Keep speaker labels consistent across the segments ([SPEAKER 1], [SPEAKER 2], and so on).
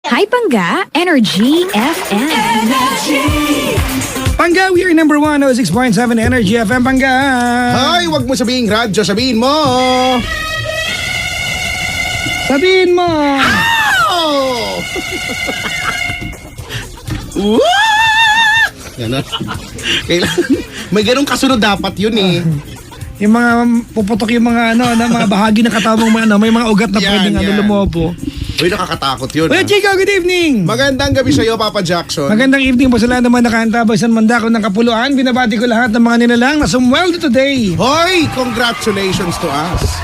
[SPEAKER 1] Hi Pangga, Energy FM.
[SPEAKER 2] Pangga, we are number 1, 6.7 Energy FM, Pangga.
[SPEAKER 3] Ay, wag mo sabihin radyo, sabihin mo.
[SPEAKER 2] Sabihin mo.
[SPEAKER 3] Oh! Yan na. Kailangan, may ganong kasunod dapat yun eh.
[SPEAKER 2] Yung mga puputok yung mga na mga bahagi ng katawan mo, may mga ugat na
[SPEAKER 3] Yan,
[SPEAKER 2] pwedeng
[SPEAKER 3] yan.
[SPEAKER 2] lumobo.
[SPEAKER 3] Uy, nakakatakot yun.
[SPEAKER 2] Well, Chica, good evening.
[SPEAKER 3] Magandang gabi sa'yo, Papa Jackson.
[SPEAKER 2] Magandang evening po sa lahat naman nakaantabay sa mandako ng Kapuluan. Binabati ko lahat ng mga nilalang na sumweldo today.
[SPEAKER 3] Hoy, congratulations to us.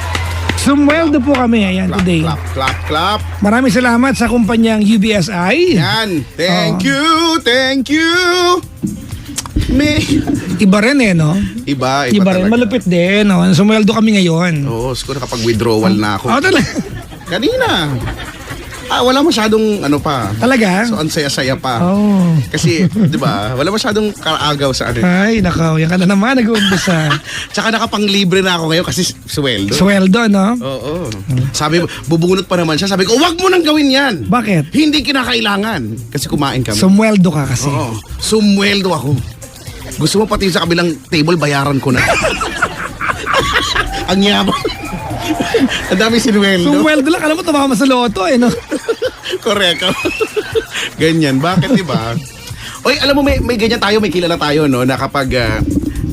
[SPEAKER 2] Sumweldo po kami, ayan,
[SPEAKER 3] Clap,
[SPEAKER 2] today.
[SPEAKER 3] clap, clap, clap.
[SPEAKER 2] Maraming salamat sa kumpanyang UBSI.
[SPEAKER 3] Yan. Thank you, thank you. May...
[SPEAKER 2] Iba rin
[SPEAKER 3] Iba
[SPEAKER 2] Iba rin,
[SPEAKER 3] talaga.
[SPEAKER 2] malupit din. Sumweldo kami ngayon.
[SPEAKER 3] Oo, siguro nakapag-withdrawal na ako.
[SPEAKER 2] Talaga.
[SPEAKER 3] Kanina. Wala masyadong ano pa.
[SPEAKER 2] Talaga?
[SPEAKER 3] So, ang saya-saya pa.
[SPEAKER 2] Oh.
[SPEAKER 3] Kasi, di ba, wala masyadong kaagaw sa ano.
[SPEAKER 2] Ay, nakaw. Yan ka na naman, nag-uumpisa.
[SPEAKER 3] Tsaka nakapanglibre na ako ngayon kasi sweldo.
[SPEAKER 2] Sweldo, no?
[SPEAKER 3] Oo. Sabi, bubunot pa naman siya. Sabi ko, wag mo nang gawin yan.
[SPEAKER 2] Bakit?
[SPEAKER 3] Hindi kinakailangan. Kasi kumain kami.
[SPEAKER 2] Sumweldo ka kasi.
[SPEAKER 3] Oo. Sumweldo ako. Gusto mo pati sa kabilang table, bayaran ko na. Ang yabang. Ang dami sinweldo.
[SPEAKER 2] Sumweldo lang, alam mo, tumama sa loto no?
[SPEAKER 3] Correct. Ganyan. Bakit, di ba? Oy, alam mo, may ganyan tayo, may kilala tayo, no, na kapag...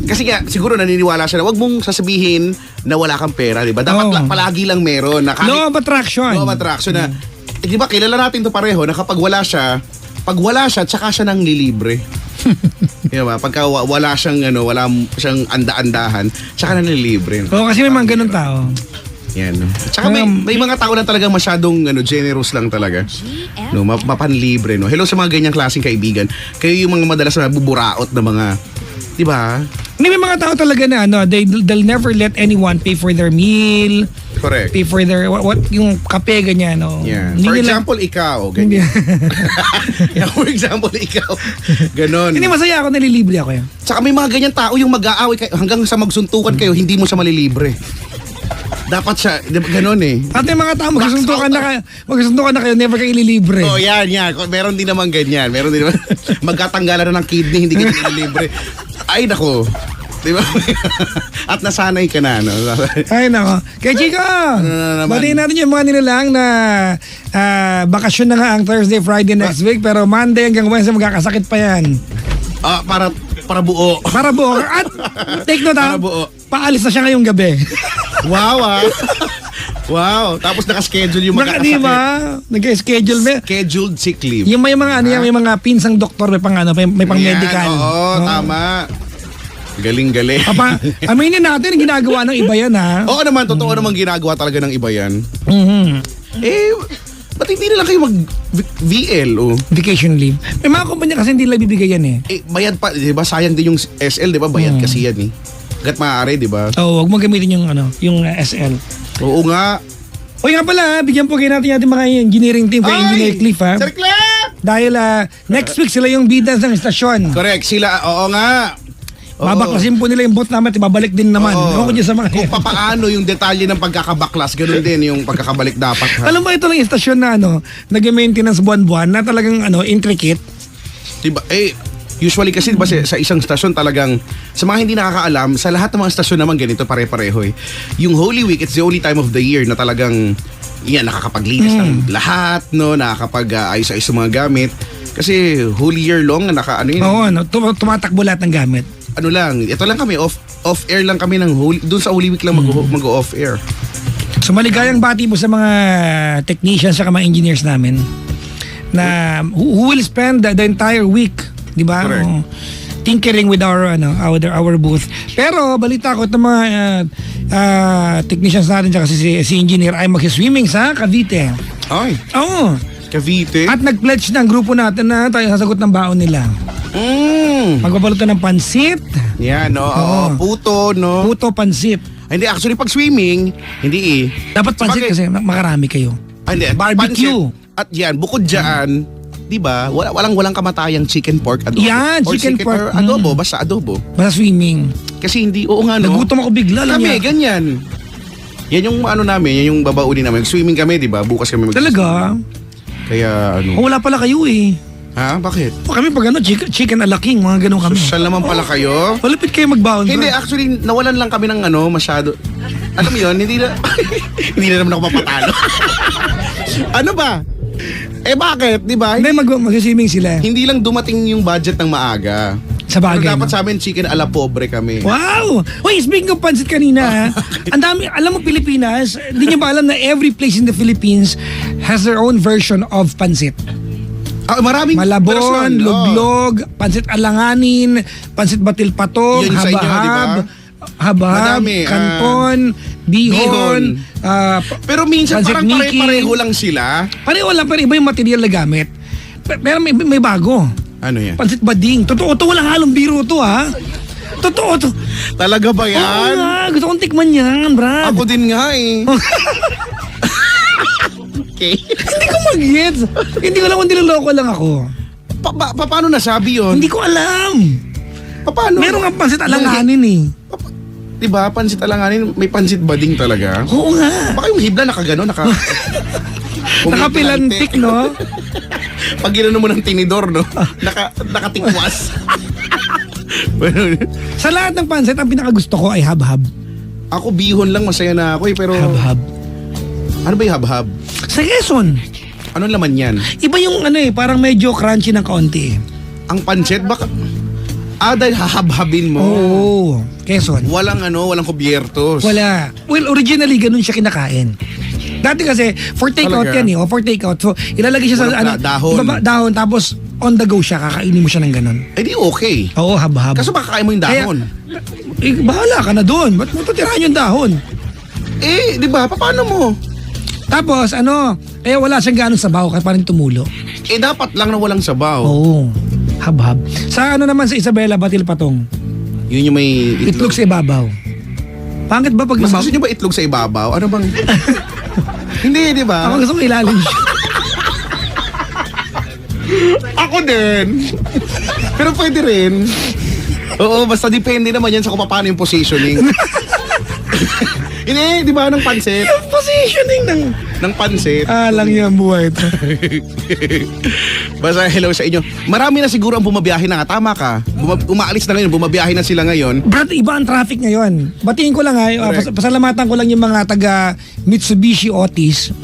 [SPEAKER 3] kasi nga, siguro naniniwala siya na wag mong sasabihin na wala kang pera, di ba? Dapat palagi lang meron. Na kahit,
[SPEAKER 2] Law of attraction.
[SPEAKER 3] Law of attraction na... di ba, kilala natin to pareho na kapag wala siya, tsaka siya nang lilibre. Di ba? Pagka wala siyang, wala siyang anda-andahan, tsaka nang lilibre. No?
[SPEAKER 2] Oo, kasi may mga ganun tao.
[SPEAKER 3] Yan. Tsaka may mga tao na talagang masyadong generous lang talaga. No, mapanlibre, no. Hello sa mga ganyang klaseng kaibigan. Kayo yung mga madalas na buburaot na mga, 'di ba?
[SPEAKER 2] May mga tao talaga na they'll never let anyone pay for their meal,
[SPEAKER 3] Correct.
[SPEAKER 2] pay for their what yung kape ganyan, no.
[SPEAKER 3] Yeah.
[SPEAKER 2] Hindi
[SPEAKER 3] For
[SPEAKER 2] nila-
[SPEAKER 3] example, ikaw, ganyan. Yeah, for example, ikaw. Ganon.
[SPEAKER 2] Hindi masaya ako, nalilibre ako yan.
[SPEAKER 3] Tsaka may mga ganyan tao yung mag-aaway kayo hanggang sa magsuntukan kayo, hindi mo siya malilibre. Dapat siya, ganon eh.
[SPEAKER 2] At yung mga tao magsusuntukan na kayo, never kayo ililibre.
[SPEAKER 3] Oh, yan. Meron din naman ganyan. Meron din naman. Magkatanggalan na ng kidney, hindi ka nililibre. Ay, nako. Di ba? At nasanay ka na, no?
[SPEAKER 2] Ay, nako. Kaya Chico,
[SPEAKER 3] naman?
[SPEAKER 2] batiin natin yung mga nilalang na bakasyon na nga ang Thursday, Friday next week, pero Monday hanggang Wednesday magkakasakit pa yan.
[SPEAKER 3] Para buo.
[SPEAKER 2] Para buo. At take note
[SPEAKER 3] Para buo.
[SPEAKER 2] paalis na siya ngayong gabi.
[SPEAKER 3] Wow, Wow. Tapos naka-schedule yung
[SPEAKER 2] Di
[SPEAKER 3] magkakasakit.
[SPEAKER 2] ba? Nag-schedule mo.
[SPEAKER 3] Scheduled sick leave.
[SPEAKER 2] Yung may mga may mga pinsang doktor, may pang medical.
[SPEAKER 3] Oo, tama. Galing-galing.
[SPEAKER 2] Aminin natin, ginagawa ng iba yan, ha?
[SPEAKER 3] Oo naman, totoo naman ginagawa talaga ng iba yan. Ba't hindi na lang kayo mag-VL,
[SPEAKER 2] Vacation leave. May mga kumpanya kasi hindi nila bibigay yan,
[SPEAKER 3] bayad pa, di ba? Sayang din yung SL, di ba? Bayad kasi yan, Gat maaari, di ba?
[SPEAKER 2] Oo, wag mo gamitin yung SL.
[SPEAKER 3] Oo nga.
[SPEAKER 2] O nga pala, bigyan po kayo natin mga engineering team kay Engineer Cliff, ha?
[SPEAKER 3] Sir Cliff!
[SPEAKER 2] Dahil next week sila yung bida ng istasyon.
[SPEAKER 3] Correct, sila, oo nga.
[SPEAKER 2] Babaklasin po nila yung booth namin, ibabalik din naman.
[SPEAKER 3] Oo.
[SPEAKER 2] Ewan ko dyan sa mga
[SPEAKER 3] Kung papaano yung detalye ng pagkakabaklas, ganun din yung pagkakabalik dapat. Ha?
[SPEAKER 2] Alam mo, ito lang istasyon na nag-maintenance buwan-buwan na talagang intricate.
[SPEAKER 3] Diba? Usually kasi diba, sa isang stasyon talagang, sa mga hindi nakakaalam, sa lahat ng mga stasyon naman ganito pare-pareho Yung Holy Week, it's the only time of the year na talagang, nakakapaglinis ng lahat, nakakapag-ayos-ayos sa mga gamit. Kasi whole year long,
[SPEAKER 2] Oo, tumatakbo lahat ng gamit.
[SPEAKER 3] Ito lang kami, off-air lang kami doon sa Holy Week lang mag-off-air.
[SPEAKER 2] So maligayang bati po sa mga technicians sa mga engineers namin na who will spend the entire week, di ba?
[SPEAKER 3] Correct.
[SPEAKER 2] Tinkering with our booth. Pero balita ko itong mga technicians natin tsaka si engineer ay mag-swimming sa Cavite.
[SPEAKER 3] Ay,
[SPEAKER 2] Oo.
[SPEAKER 3] Cavite.
[SPEAKER 2] At nag-pledge ng grupo natin na tayo sasagot ng baon nila. Magbabaluto ng pansit.
[SPEAKER 3] Yan, puto,
[SPEAKER 2] Puto, pansit.
[SPEAKER 3] Hindi, actually, pag swimming, hindi
[SPEAKER 2] Dapat pansit kasi makarami kayo.
[SPEAKER 3] Hindi,
[SPEAKER 2] Barbecue.
[SPEAKER 3] pansit. At yan, bukod dyan, di ba, walang kamatayang chicken pork adobo.
[SPEAKER 2] Yan,
[SPEAKER 3] Or
[SPEAKER 2] chicken pork.
[SPEAKER 3] Or adobo, basta adobo.
[SPEAKER 2] Basta swimming.
[SPEAKER 3] Kasi hindi, oo nga, no?
[SPEAKER 2] Nagutom ako bigla lang
[SPEAKER 3] Kami,
[SPEAKER 2] yan.
[SPEAKER 3] ganyan. Yan yung namin, yan yung babaunin namin. Swimming kami, di ba? Bukas kami
[SPEAKER 2] Talaga?
[SPEAKER 3] Kaya ano.
[SPEAKER 2] Oh, wala pala kayo eh.
[SPEAKER 3] Ha? Bakit?
[SPEAKER 2] O kami pag ano, chicken a la king, mga ganun kami.
[SPEAKER 3] Social naman pala kayo.
[SPEAKER 2] Malapit kayo magbaon.
[SPEAKER 3] Hindi,
[SPEAKER 2] bro.
[SPEAKER 3] actually, nawalan lang kami ng ano, masyado. Alam mo yun, hindi na, hindi na naman ako mapatalo. Ano ba? Eh bakit, di ba?
[SPEAKER 2] Hindi, mag-swimming sila.
[SPEAKER 3] Hindi lang dumating yung budget ng maaga.
[SPEAKER 2] Sa bagay,
[SPEAKER 3] Pero dapat
[SPEAKER 2] no?
[SPEAKER 3] sa amin, chicken a la pobre kami.
[SPEAKER 2] Wow! Uy, speaking of pancit kanina, ha? Ang dami, alam mo Pilipinas, hindi niyo ba alam na every place in the Philippines has their own version of pancit?
[SPEAKER 3] Ah, maraming
[SPEAKER 2] Malabon,
[SPEAKER 3] version, oh.
[SPEAKER 2] luglog, pancit alanganin, pancit batil patog,
[SPEAKER 3] Yun sa inyo, di ba?
[SPEAKER 2] Habahab,
[SPEAKER 3] Madami,
[SPEAKER 2] kanton, bihon,
[SPEAKER 3] Pero minsan
[SPEAKER 2] pancit
[SPEAKER 3] parang
[SPEAKER 2] Mickey.
[SPEAKER 3] pare-pareho lang sila.
[SPEAKER 2] pareho lang, pero iba yung material na gamit. Pero may bago.
[SPEAKER 3] Ano yan?
[SPEAKER 2] Pancit bading. Totoo to, walang halong biro to, ha? Totoo to.
[SPEAKER 3] Talaga ba
[SPEAKER 2] Oo
[SPEAKER 3] yan?
[SPEAKER 2] nga, gusto kong tikman yan, Brad.
[SPEAKER 3] Ako din nga eh. Okay.
[SPEAKER 2] Hindi ko mag-gets. Hindi ko alam kung niloloko lang ako.
[SPEAKER 3] Paano nasabi yun?
[SPEAKER 2] Hindi ko alam.
[SPEAKER 3] Paano?
[SPEAKER 2] Meron nga pansit alanganin eh.
[SPEAKER 3] Diba, pansit alanganin, may pansit bading talaga.
[SPEAKER 2] Oo nga.
[SPEAKER 3] Baka yung hibla nakagano,
[SPEAKER 2] Nakapilantik, no?
[SPEAKER 3] Pag ginano mo ng tinidor, no? Nakatikwas.
[SPEAKER 2] Sa lahat ng pansit, ang pinakagusto ko ay habhab.
[SPEAKER 3] Ako bihon lang, masaya na ako eh, pero...
[SPEAKER 2] Habhab.
[SPEAKER 3] Ano ba yung habhab?
[SPEAKER 2] Sa Quezon,
[SPEAKER 3] Anong laman yan?
[SPEAKER 2] iba yung ano eh, parang medyo crunchy ng kaunti eh.
[SPEAKER 3] Ang pancit, baka... dahil hahabhabin mo.
[SPEAKER 2] Oo, Quezon.
[SPEAKER 3] Walang kubyertos.
[SPEAKER 2] Wala. Well, originally, ganun siya kinakain. Dati kasi, for takeout
[SPEAKER 3] Talaga?
[SPEAKER 2] yan eh. For takeout. So, ilalagay siya sa
[SPEAKER 3] Walang dahon.
[SPEAKER 2] dahon, tapos on the go siya, kakainin mo siya ng ganun.
[SPEAKER 3] Eh di okay.
[SPEAKER 2] Oo, habhab.
[SPEAKER 3] Kaso makakain mo yung dahon.
[SPEAKER 2] Bahala ka na doon. Ba't mo tutirahan yung dahon?
[SPEAKER 3] Eh, di ba? Paano mo?
[SPEAKER 2] Tapos, kaya wala siyang ganun sabaw, kaya parang tumulo.
[SPEAKER 3] Eh, dapat lang na walang sabaw.
[SPEAKER 2] Oo, habhab. Sa naman sa Isabela, Batil Patong,
[SPEAKER 3] Yun yung may
[SPEAKER 2] itlog sa ibabaw. Pangit ba pag
[SPEAKER 3] Mas gusto nyo ba itlog sa ibabaw? Ano bang... Hindi, di ba?
[SPEAKER 2] Ako gusto ko ilalim siya.
[SPEAKER 3] Ako din. Pero pwede rin. Oo, basta depende naman yan sa kung paano yung positioning. Hindi, di ba, ng pansit?
[SPEAKER 2] Yung positioning
[SPEAKER 3] Ng pansit.
[SPEAKER 2] lang yung buhay ito.
[SPEAKER 3] Basta hello sa inyo. Marami na siguro ang bumabiyahe na nga. Tama ka. Umaalis na ngayon, bumabiyahe na sila ngayon.
[SPEAKER 2] Brad, iba ang traffic ngayon. Batiin ko lang
[SPEAKER 3] Correct.
[SPEAKER 2] pasalamatan ko lang yung mga taga Mitsubishi Otis.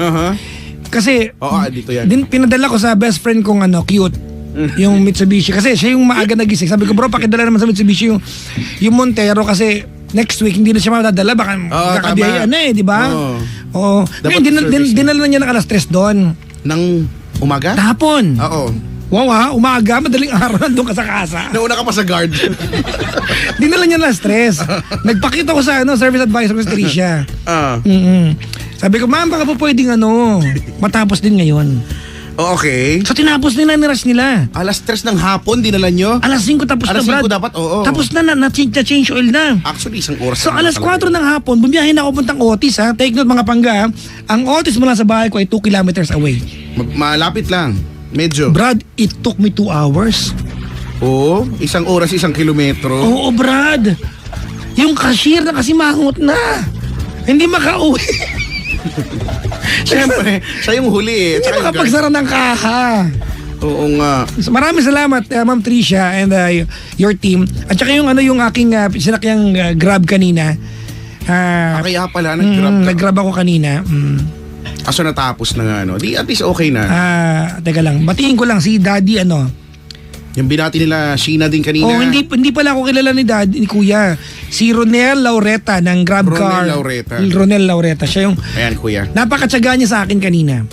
[SPEAKER 2] Kasi
[SPEAKER 3] Dito yan.
[SPEAKER 2] pinadala ko sa best friend kong cute. Yung Mitsubishi. Kasi siya yung maaga nagising. Sabi ko, bro, pakidala naman sa Mitsubishi yung Montero kasi next week hindi na siya madadala. Baka kakabiyahe
[SPEAKER 3] tama.
[SPEAKER 2] di ba? Oo.
[SPEAKER 3] Dapat
[SPEAKER 2] Ngayon,
[SPEAKER 3] service
[SPEAKER 2] dinala na niya ng alas 3 doon.
[SPEAKER 3] Nang umaga?
[SPEAKER 2] Hapon.
[SPEAKER 3] Oo.
[SPEAKER 2] Wow ha, umaga, madaling araw nandun ka sa kasa.
[SPEAKER 3] Nauna ka pa sa guard.
[SPEAKER 2] Dinala niya ng alas 3. Nagpakita ko sa service advisor ko sa Tricia. Sabi ko, ma'am, baka po pwedeng matapos din ngayon.
[SPEAKER 3] Okay.
[SPEAKER 2] So tinapos nila, niras nila.
[SPEAKER 3] Alas 3 ng hapon, dinala nyo?
[SPEAKER 2] Alas 5 tapos
[SPEAKER 3] Alas
[SPEAKER 2] na, Brad.
[SPEAKER 3] 5 dapat, oo.
[SPEAKER 2] Tapos na-change oil na.
[SPEAKER 3] Actually, isang oras.
[SPEAKER 2] So
[SPEAKER 3] na
[SPEAKER 2] alas
[SPEAKER 3] talaga.
[SPEAKER 2] 4 ng hapon, bumiyahin ako puntang Otis ha. Take note mga pangga ha. Ang Otis mula sa bahay ko ay 2 kilometers away.
[SPEAKER 3] Malapit lang. Medyo.
[SPEAKER 2] Brad, it took me 2 hours.
[SPEAKER 3] Oo, isang oras, 1 kilometro.
[SPEAKER 2] Oo, Brad. Yung cashier na kasi mangot na. Hindi makauwi.
[SPEAKER 3] Siyempre, siya yung huli eh.
[SPEAKER 2] Hindi
[SPEAKER 3] Tsaka yung guard.
[SPEAKER 2] makapagsara ng kaha.
[SPEAKER 3] Oo nga.
[SPEAKER 2] So, maraming salamat, Ma'am Tricia and your team. At saka yung aking sinakyang Grab kanina.
[SPEAKER 3] Kaya pala, nag-grab ka.
[SPEAKER 2] Nag-grab ako kanina.
[SPEAKER 3] Kaso natapos na nga, Di at least okay na.
[SPEAKER 2] Teka lang, batiin ko lang si Daddy
[SPEAKER 3] Yung binati nila, Sheena din kanina.
[SPEAKER 2] Oh, hindi pala ako kilala ni Daddy, ni Kuya. Si Ronel Laureta ng Grab
[SPEAKER 3] Ronel
[SPEAKER 2] Car.
[SPEAKER 3] Laureta.
[SPEAKER 2] Ronel Laureta. Siya yung
[SPEAKER 3] Ayan, kuya.
[SPEAKER 2] napakatsaga niya sa akin kanina.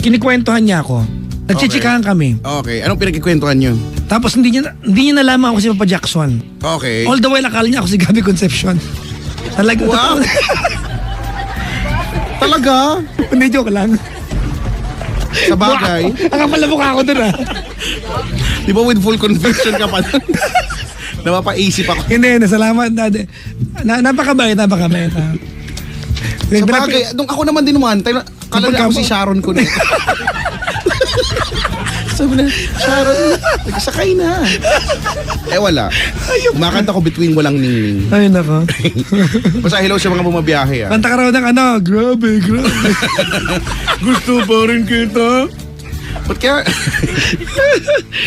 [SPEAKER 2] Kinikwentuhan niya ako. Nagchichikahan kami.
[SPEAKER 3] Okay. Anong pinagkikwentuhan nyo?
[SPEAKER 2] Tapos hindi niya nalaman ako si Papa Jackson.
[SPEAKER 3] Okay.
[SPEAKER 2] All the while akala niya ako si Gabby Concepcion. Talaga.
[SPEAKER 3] Wow. Talaga?
[SPEAKER 2] Hindi, joke lang.
[SPEAKER 3] Sa bagay.
[SPEAKER 2] Ang kapal na mukha ko dun
[SPEAKER 3] Di ba with full conviction ka pa? Napapaisip ako.
[SPEAKER 2] Hindi, salamat Daddy. Napakabait.
[SPEAKER 3] Sa bagay, nung ako naman din one time, kala na ako si Sharon ko na. Sabi na, Sharon, nagsakay na. Eh wala. Umakanta ko between walang ningning.
[SPEAKER 2] Ay, nako.
[SPEAKER 3] Basta hello sa mga bumabiyahe
[SPEAKER 2] Kanta ka raw ng grabe.
[SPEAKER 3] Gusto pa rin kita. Ba't kaya?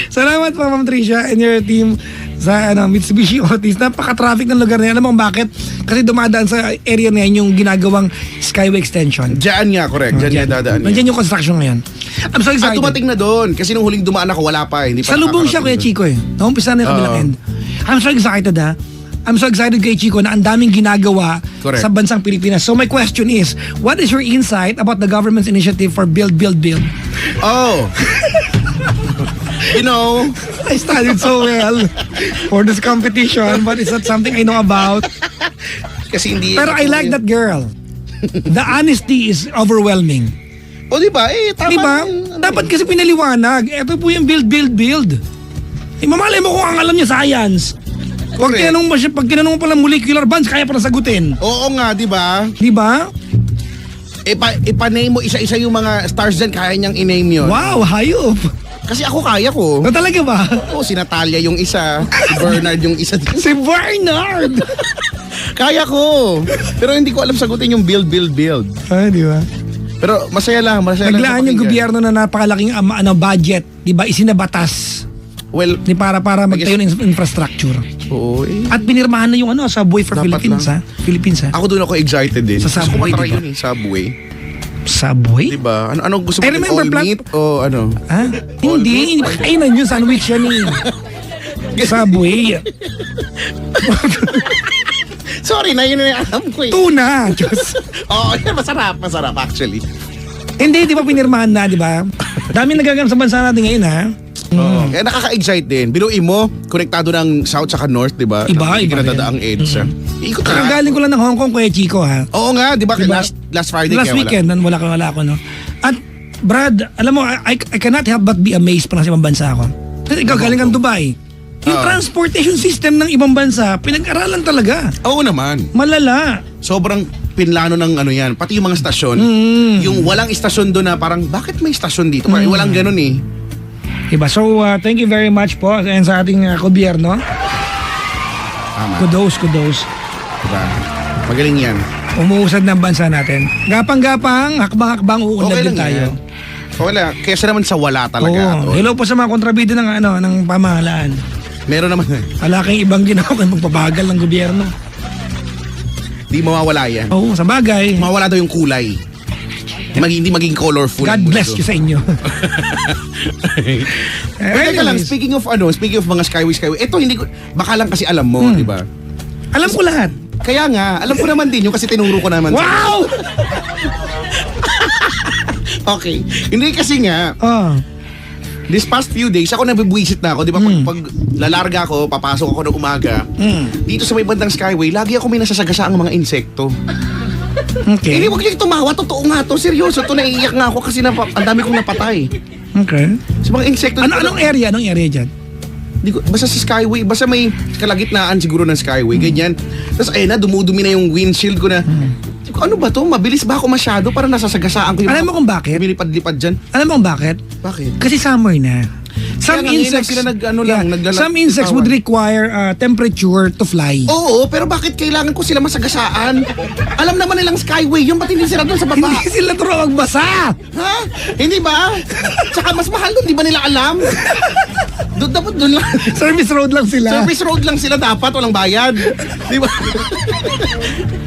[SPEAKER 2] Salamat po, Ma'am Tricia and your team sa Mitsubishi Otis. Napaka-traffic ng lugar na yan. Alam mo kung bakit? Kasi dumadaan sa area na yan yung ginagawang Skyway Extension.
[SPEAKER 3] Diyan nga, correct. Diyan nga dadaan.
[SPEAKER 2] Nandiyan yung construction ngayon. I'm so
[SPEAKER 3] At
[SPEAKER 2] excited.
[SPEAKER 3] dumating na doon. Kasi nung huling dumaan ako, wala pa. Hindi pa
[SPEAKER 2] Sa lubong siya, Kuya
[SPEAKER 3] nakakarating
[SPEAKER 2] Chico eh. Naumpisa na yung kabilang
[SPEAKER 3] Oo.
[SPEAKER 2] end. I'm so excited ha. I'm so excited kay Chico na ang daming ginagawa
[SPEAKER 3] Correct.
[SPEAKER 2] sa bansang Pilipinas. So my question is, what is your insight about the government's initiative for Build, Build, Build?
[SPEAKER 3] doon. Oh. You know,
[SPEAKER 2] I studied so well for this competition, but it's not something I know about.
[SPEAKER 3] kasi hindi...
[SPEAKER 2] Pero I like that girl. The honesty is overwhelming.
[SPEAKER 3] O di ba? Eh, tama.
[SPEAKER 2] Di ba?
[SPEAKER 3] yung-
[SPEAKER 2] Dapat kasi pinaliwanag. Ito po yung build, build, build. Eh, mamalay mo kung ang alam niya science. Pag
[SPEAKER 3] Correct.
[SPEAKER 2] tinanong mo siya, pag tinanong mo pala molecular bonds, kaya pala sagutin.
[SPEAKER 3] Oo nga, di ba?
[SPEAKER 2] Di ba?
[SPEAKER 3] Ipa-name mo isa-isa yung mga stars dyan, kaya niyang i-name yun.
[SPEAKER 2] Wow, hayop.
[SPEAKER 3] Kasi ako kaya ko.
[SPEAKER 2] Na talaga ba?
[SPEAKER 3] Oo, si Natalia yung isa, si Bernard yung isa.
[SPEAKER 2] Si Bernard!
[SPEAKER 3] Kaya ko. Pero hindi ko alam sagutin yung build.
[SPEAKER 2] Ay, di ba?
[SPEAKER 3] Pero masaya lang sa
[SPEAKER 2] Naglaan yung
[SPEAKER 3] pakinggan.
[SPEAKER 2] gobyerno na napakalaking budget, di ba? Isinabatas
[SPEAKER 3] Well,
[SPEAKER 2] ni para magtayo ng infrastructure.
[SPEAKER 3] oo eh.
[SPEAKER 2] At pinirmahan na yung Subway for
[SPEAKER 3] Dapat
[SPEAKER 2] Philippines,
[SPEAKER 3] lang.
[SPEAKER 2] ha? Philippines, ha?
[SPEAKER 3] Ako doon ako excited din.
[SPEAKER 2] Sa
[SPEAKER 3] Gusto ko
[SPEAKER 2] Subway,
[SPEAKER 3] matry
[SPEAKER 2] diba?
[SPEAKER 3] yun eh, Subway.
[SPEAKER 2] Subway?
[SPEAKER 3] Diba? Ano gusto mo?
[SPEAKER 2] I remember
[SPEAKER 3] all meat o ano?
[SPEAKER 2] Ha? Hindi. Ay, nandiyo, sandwich yan eh. Subway.
[SPEAKER 3] Sorry na, yun yung alam ko eh.
[SPEAKER 2] Tuna. Diyos.
[SPEAKER 3] Oo, yan, masarap actually.
[SPEAKER 2] Hindi, di ba pinirmahan na, di ba? Dami nagaganap sa bansa natin ngayon, ha?
[SPEAKER 3] Oo. Kaya nakaka-excite din. Binuin mo, konektado ng south saka north, di ba?
[SPEAKER 2] Iba,
[SPEAKER 3] Hindi
[SPEAKER 2] iba
[SPEAKER 3] ka nadadaang EDSA. Ikot ka.
[SPEAKER 2] Kakagaling ko lang ng Hong Kong, Kuya Chico, ha?
[SPEAKER 3] Oo nga, di ba?
[SPEAKER 2] Diba?
[SPEAKER 3] Last Friday
[SPEAKER 2] Last
[SPEAKER 3] kaya
[SPEAKER 2] weekend, wala ako, no? At, Brad, alam mo, I cannot help but be amazed pa lang sa ibang bansa ako. Kasi ikaw galing kang Dubai. Yung transportation system ng ibang bansa, pinag-aralan talaga.
[SPEAKER 3] Wala. Oo naman.
[SPEAKER 2] Malala.
[SPEAKER 3] Sobrang pinlano ng ano yan. Pati yung mga stasyon. Yung walang istasyon doon na parang, bakit may istasyon dito? Parang walang ganun eh.
[SPEAKER 2] Diba? So, thank you very much po and sa ating gobyerno.
[SPEAKER 3] Tama.
[SPEAKER 2] Kudos.
[SPEAKER 3] Diba? Magaling yan.
[SPEAKER 2] Umuusad ng bansa natin. Gapang-gapang, hakbang-hakbang uunlad din tayo.
[SPEAKER 3] yan. Wala. Kesa naman sa wala talaga.
[SPEAKER 2] Oo. Hello po sa mga kontrabida ng pamahalaan.
[SPEAKER 3] Meron naman.
[SPEAKER 2] Wala kang ibang ginawa kung magpabagal ng gobyerno.
[SPEAKER 3] Di mawawala yan.
[SPEAKER 2] Oo, sa bagay.
[SPEAKER 3] Mawawala daw yung kulay. Hindi maging colorful.
[SPEAKER 2] God
[SPEAKER 3] ang
[SPEAKER 2] bless
[SPEAKER 3] mundo.
[SPEAKER 2] you sa inyo.
[SPEAKER 3] Teka lang,
[SPEAKER 2] Anyways,
[SPEAKER 3] speaking of mga skyway, ito hindi ko, baka lang kasi alam mo, di ba?
[SPEAKER 2] alam ko lahat.
[SPEAKER 3] Kaya nga, alam ko naman din yung kasi tinuro ko naman.
[SPEAKER 2] Wow!
[SPEAKER 3] Okay. Hindi kasi nga,
[SPEAKER 2] Oh.
[SPEAKER 3] this past few days, ako nabibwisit na ako, di ba? Pag lalarga ako, papasok ako ng umaga, dito sa may bandang skyway, lagi ako may nasasagasaang mga insekto.
[SPEAKER 2] Okay.
[SPEAKER 3] Hindi, huwag niyo tumawa. Totoo nga to. Seryoso to. Naiiyak nga ako kasi ang dami kong napatay.
[SPEAKER 2] Okay.
[SPEAKER 3] Sa mga insekto.
[SPEAKER 2] Anong area dyan?
[SPEAKER 3] Di ko, basta sa skyway, basta may kalagitnaan siguro ng skyway, ganyan. Tapos ayun na, dumudumi na yung windshield ko na. Sabi ko, ano ba to? Mabilis ba ako masyado? Parang nasasagasaan ko yung...
[SPEAKER 2] Alam mo kung bakit?
[SPEAKER 3] Lumilipad-lipad dyan.
[SPEAKER 2] Alam mo kung bakit?
[SPEAKER 3] Bakit?
[SPEAKER 2] Kasi summer na. Some
[SPEAKER 3] Kaya nga,
[SPEAKER 2] insects,
[SPEAKER 3] sila naglalak-
[SPEAKER 2] some insects would require temperature to fly.
[SPEAKER 3] Oo, pero bakit kailangan ko sila masagasaan? Alam naman nilang skyway yun, ba't hindi sila doon sa baba?
[SPEAKER 2] Hindi sila turo magbasa.
[SPEAKER 3] Ha? Hindi ba? Tsaka mas mahal doon, di ba nila alam? Doon dapat doon lang.
[SPEAKER 2] Service road lang sila.
[SPEAKER 3] Service road lang sila dapat, walang bayad. Di ba?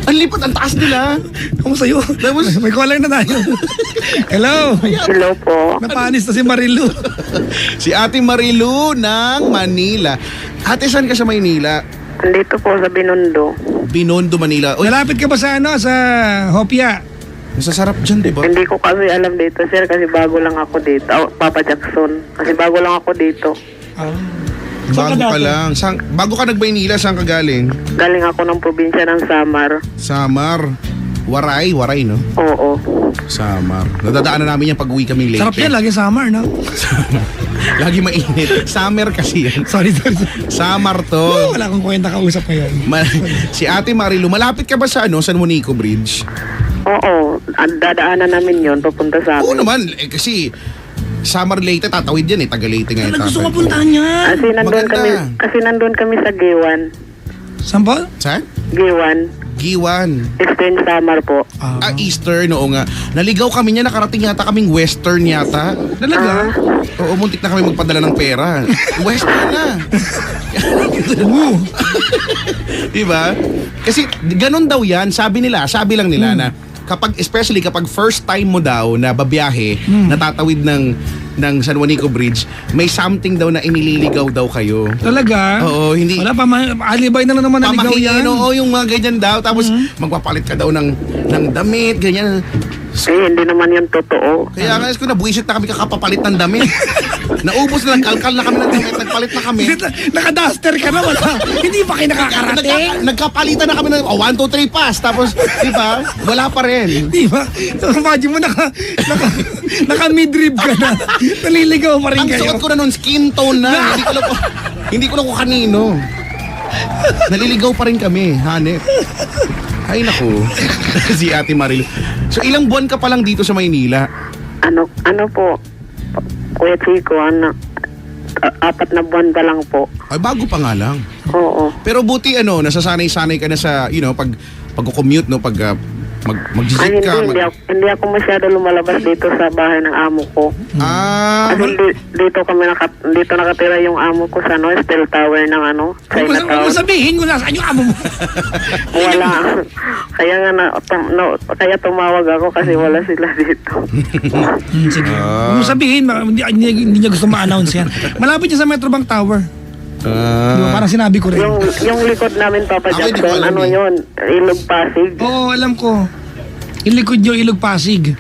[SPEAKER 3] Ang lipat, ang taas nila.
[SPEAKER 2] Kung sa'yo.
[SPEAKER 3] Tapos-
[SPEAKER 2] May caller na tayo. Hello.
[SPEAKER 4] Hello po.
[SPEAKER 2] Napanis na si Marilu.
[SPEAKER 3] Si Ate Marilu ng Manila. Ate, saan ka sa Maynila?
[SPEAKER 4] Dito po sa Binondo.
[SPEAKER 3] Binondo, Manila. Uy,
[SPEAKER 2] Malapit ka ba sa sa Hopia?
[SPEAKER 3] masasarap dyan, di ba?
[SPEAKER 4] Hindi ko kasi alam dito, sir, kasi bago lang ako dito. Oh, Papa Jackson. Kasi bago lang ako dito.
[SPEAKER 3] Bago ka lang. Bago ka nag-Maynila, saan ka galing?
[SPEAKER 4] Galing ako ng probinsya ng Samar.
[SPEAKER 3] Samar. Waray, no?
[SPEAKER 4] Oo.
[SPEAKER 3] Samar. Nadadaanan namin yan pag uwi kami late.
[SPEAKER 2] Sarap yan, lagi summer, no?
[SPEAKER 3] Lagi mainit. Summer kasi yan.
[SPEAKER 2] Sorry.
[SPEAKER 3] Samar to.
[SPEAKER 2] Wala akong kwenta kausap ngayon.
[SPEAKER 3] Si Ate Marilu, malapit ka ba sa San Monico Bridge?
[SPEAKER 4] Oo. Dadaanan namin yon papunta sa
[SPEAKER 3] Oo
[SPEAKER 4] amin.
[SPEAKER 3] naman, kasi Samar Leyte, tatawid yan eh. Taga Leyte nga yung
[SPEAKER 2] Gusto ko
[SPEAKER 3] tatawid.
[SPEAKER 2] puntahan yan.
[SPEAKER 3] Maganda.
[SPEAKER 4] Kasi nandun kami sa Giwan.
[SPEAKER 2] Saan po?
[SPEAKER 3] Saan?
[SPEAKER 4] Giwan.
[SPEAKER 3] Giwan.
[SPEAKER 4] Eastern Samar po.
[SPEAKER 3] Eastern, oo nga. Naligaw kami niya, nakarating yata kaming Western yata.
[SPEAKER 2] Talaga?
[SPEAKER 3] Oo, muntik na kami magpadala ng pera. Western na. Diba? Kasi ganun daw yan, sabi lang nila na especially kapag first time mo daw na babiyahe, natatawid ng San Juanico Bridge, may something daw na inililigaw daw kayo.
[SPEAKER 2] Talaga?
[SPEAKER 3] Oo, hindi.
[SPEAKER 2] Wala pa, alibay na naman naligaw yan.
[SPEAKER 3] Pamahiin, oo, yung mga ganyan daw. Tapos magpapalit ka daw ng damit, ganyan.
[SPEAKER 4] Hindi naman yan totoo.
[SPEAKER 3] Kaya nga, kung nabuisit na kami kakapapalit ng damit. Naubos na, nagkalkal na kami ng damit, nagpalit na kami.
[SPEAKER 2] Naka-duster ka na, wala. Hindi pa kayo nakakarating.
[SPEAKER 3] Nagkapalitan na kami ng 1, 2, 3 pass. Tapos, di ba, wala pa rin.
[SPEAKER 2] Di ba? Imagine mo, naka-midrib ka na. Naliligaw pa rin
[SPEAKER 3] Ang
[SPEAKER 2] kayo.
[SPEAKER 3] suot ko na nun, skin tone na. Hindi ko lang kung kanino. Naliligaw pa rin kami, hanep. Ay naku, si Ate Marilu. So ilang buwan ka pa lang dito sa Maynila?
[SPEAKER 4] Ano po, Kuya Chico, 4 na buwan pa lang po.
[SPEAKER 3] Ay bago pa nga lang.
[SPEAKER 4] Oo.
[SPEAKER 3] Pero buti nasasanay-sanay ka na sa, pag-commute, no, pag mag-jeep ka.
[SPEAKER 4] Hindi ako masyado lumalabas dito sa bahay ng amo ko. Kasi dito nakatira yung amo ko sa Steel Tower ng
[SPEAKER 2] Huwag mo sabihin kung nasaan yung amo mo.
[SPEAKER 4] Wala. Kaya nga kaya tumawag ako kasi wala sila dito.
[SPEAKER 2] Sige. Huwag mo sabihin, hindi niya gusto ma-announce yan. Malapit niya sa Metrobank Tower. Di ba? Parang sinabi ko rin.
[SPEAKER 4] Yung likod namin, Papa
[SPEAKER 3] Ako, hindi ko
[SPEAKER 4] Jackson,
[SPEAKER 3] alam
[SPEAKER 4] yun? Ilog Pasig.
[SPEAKER 2] Oo, alam ko. Yung likod nyo, Ilog Pasig.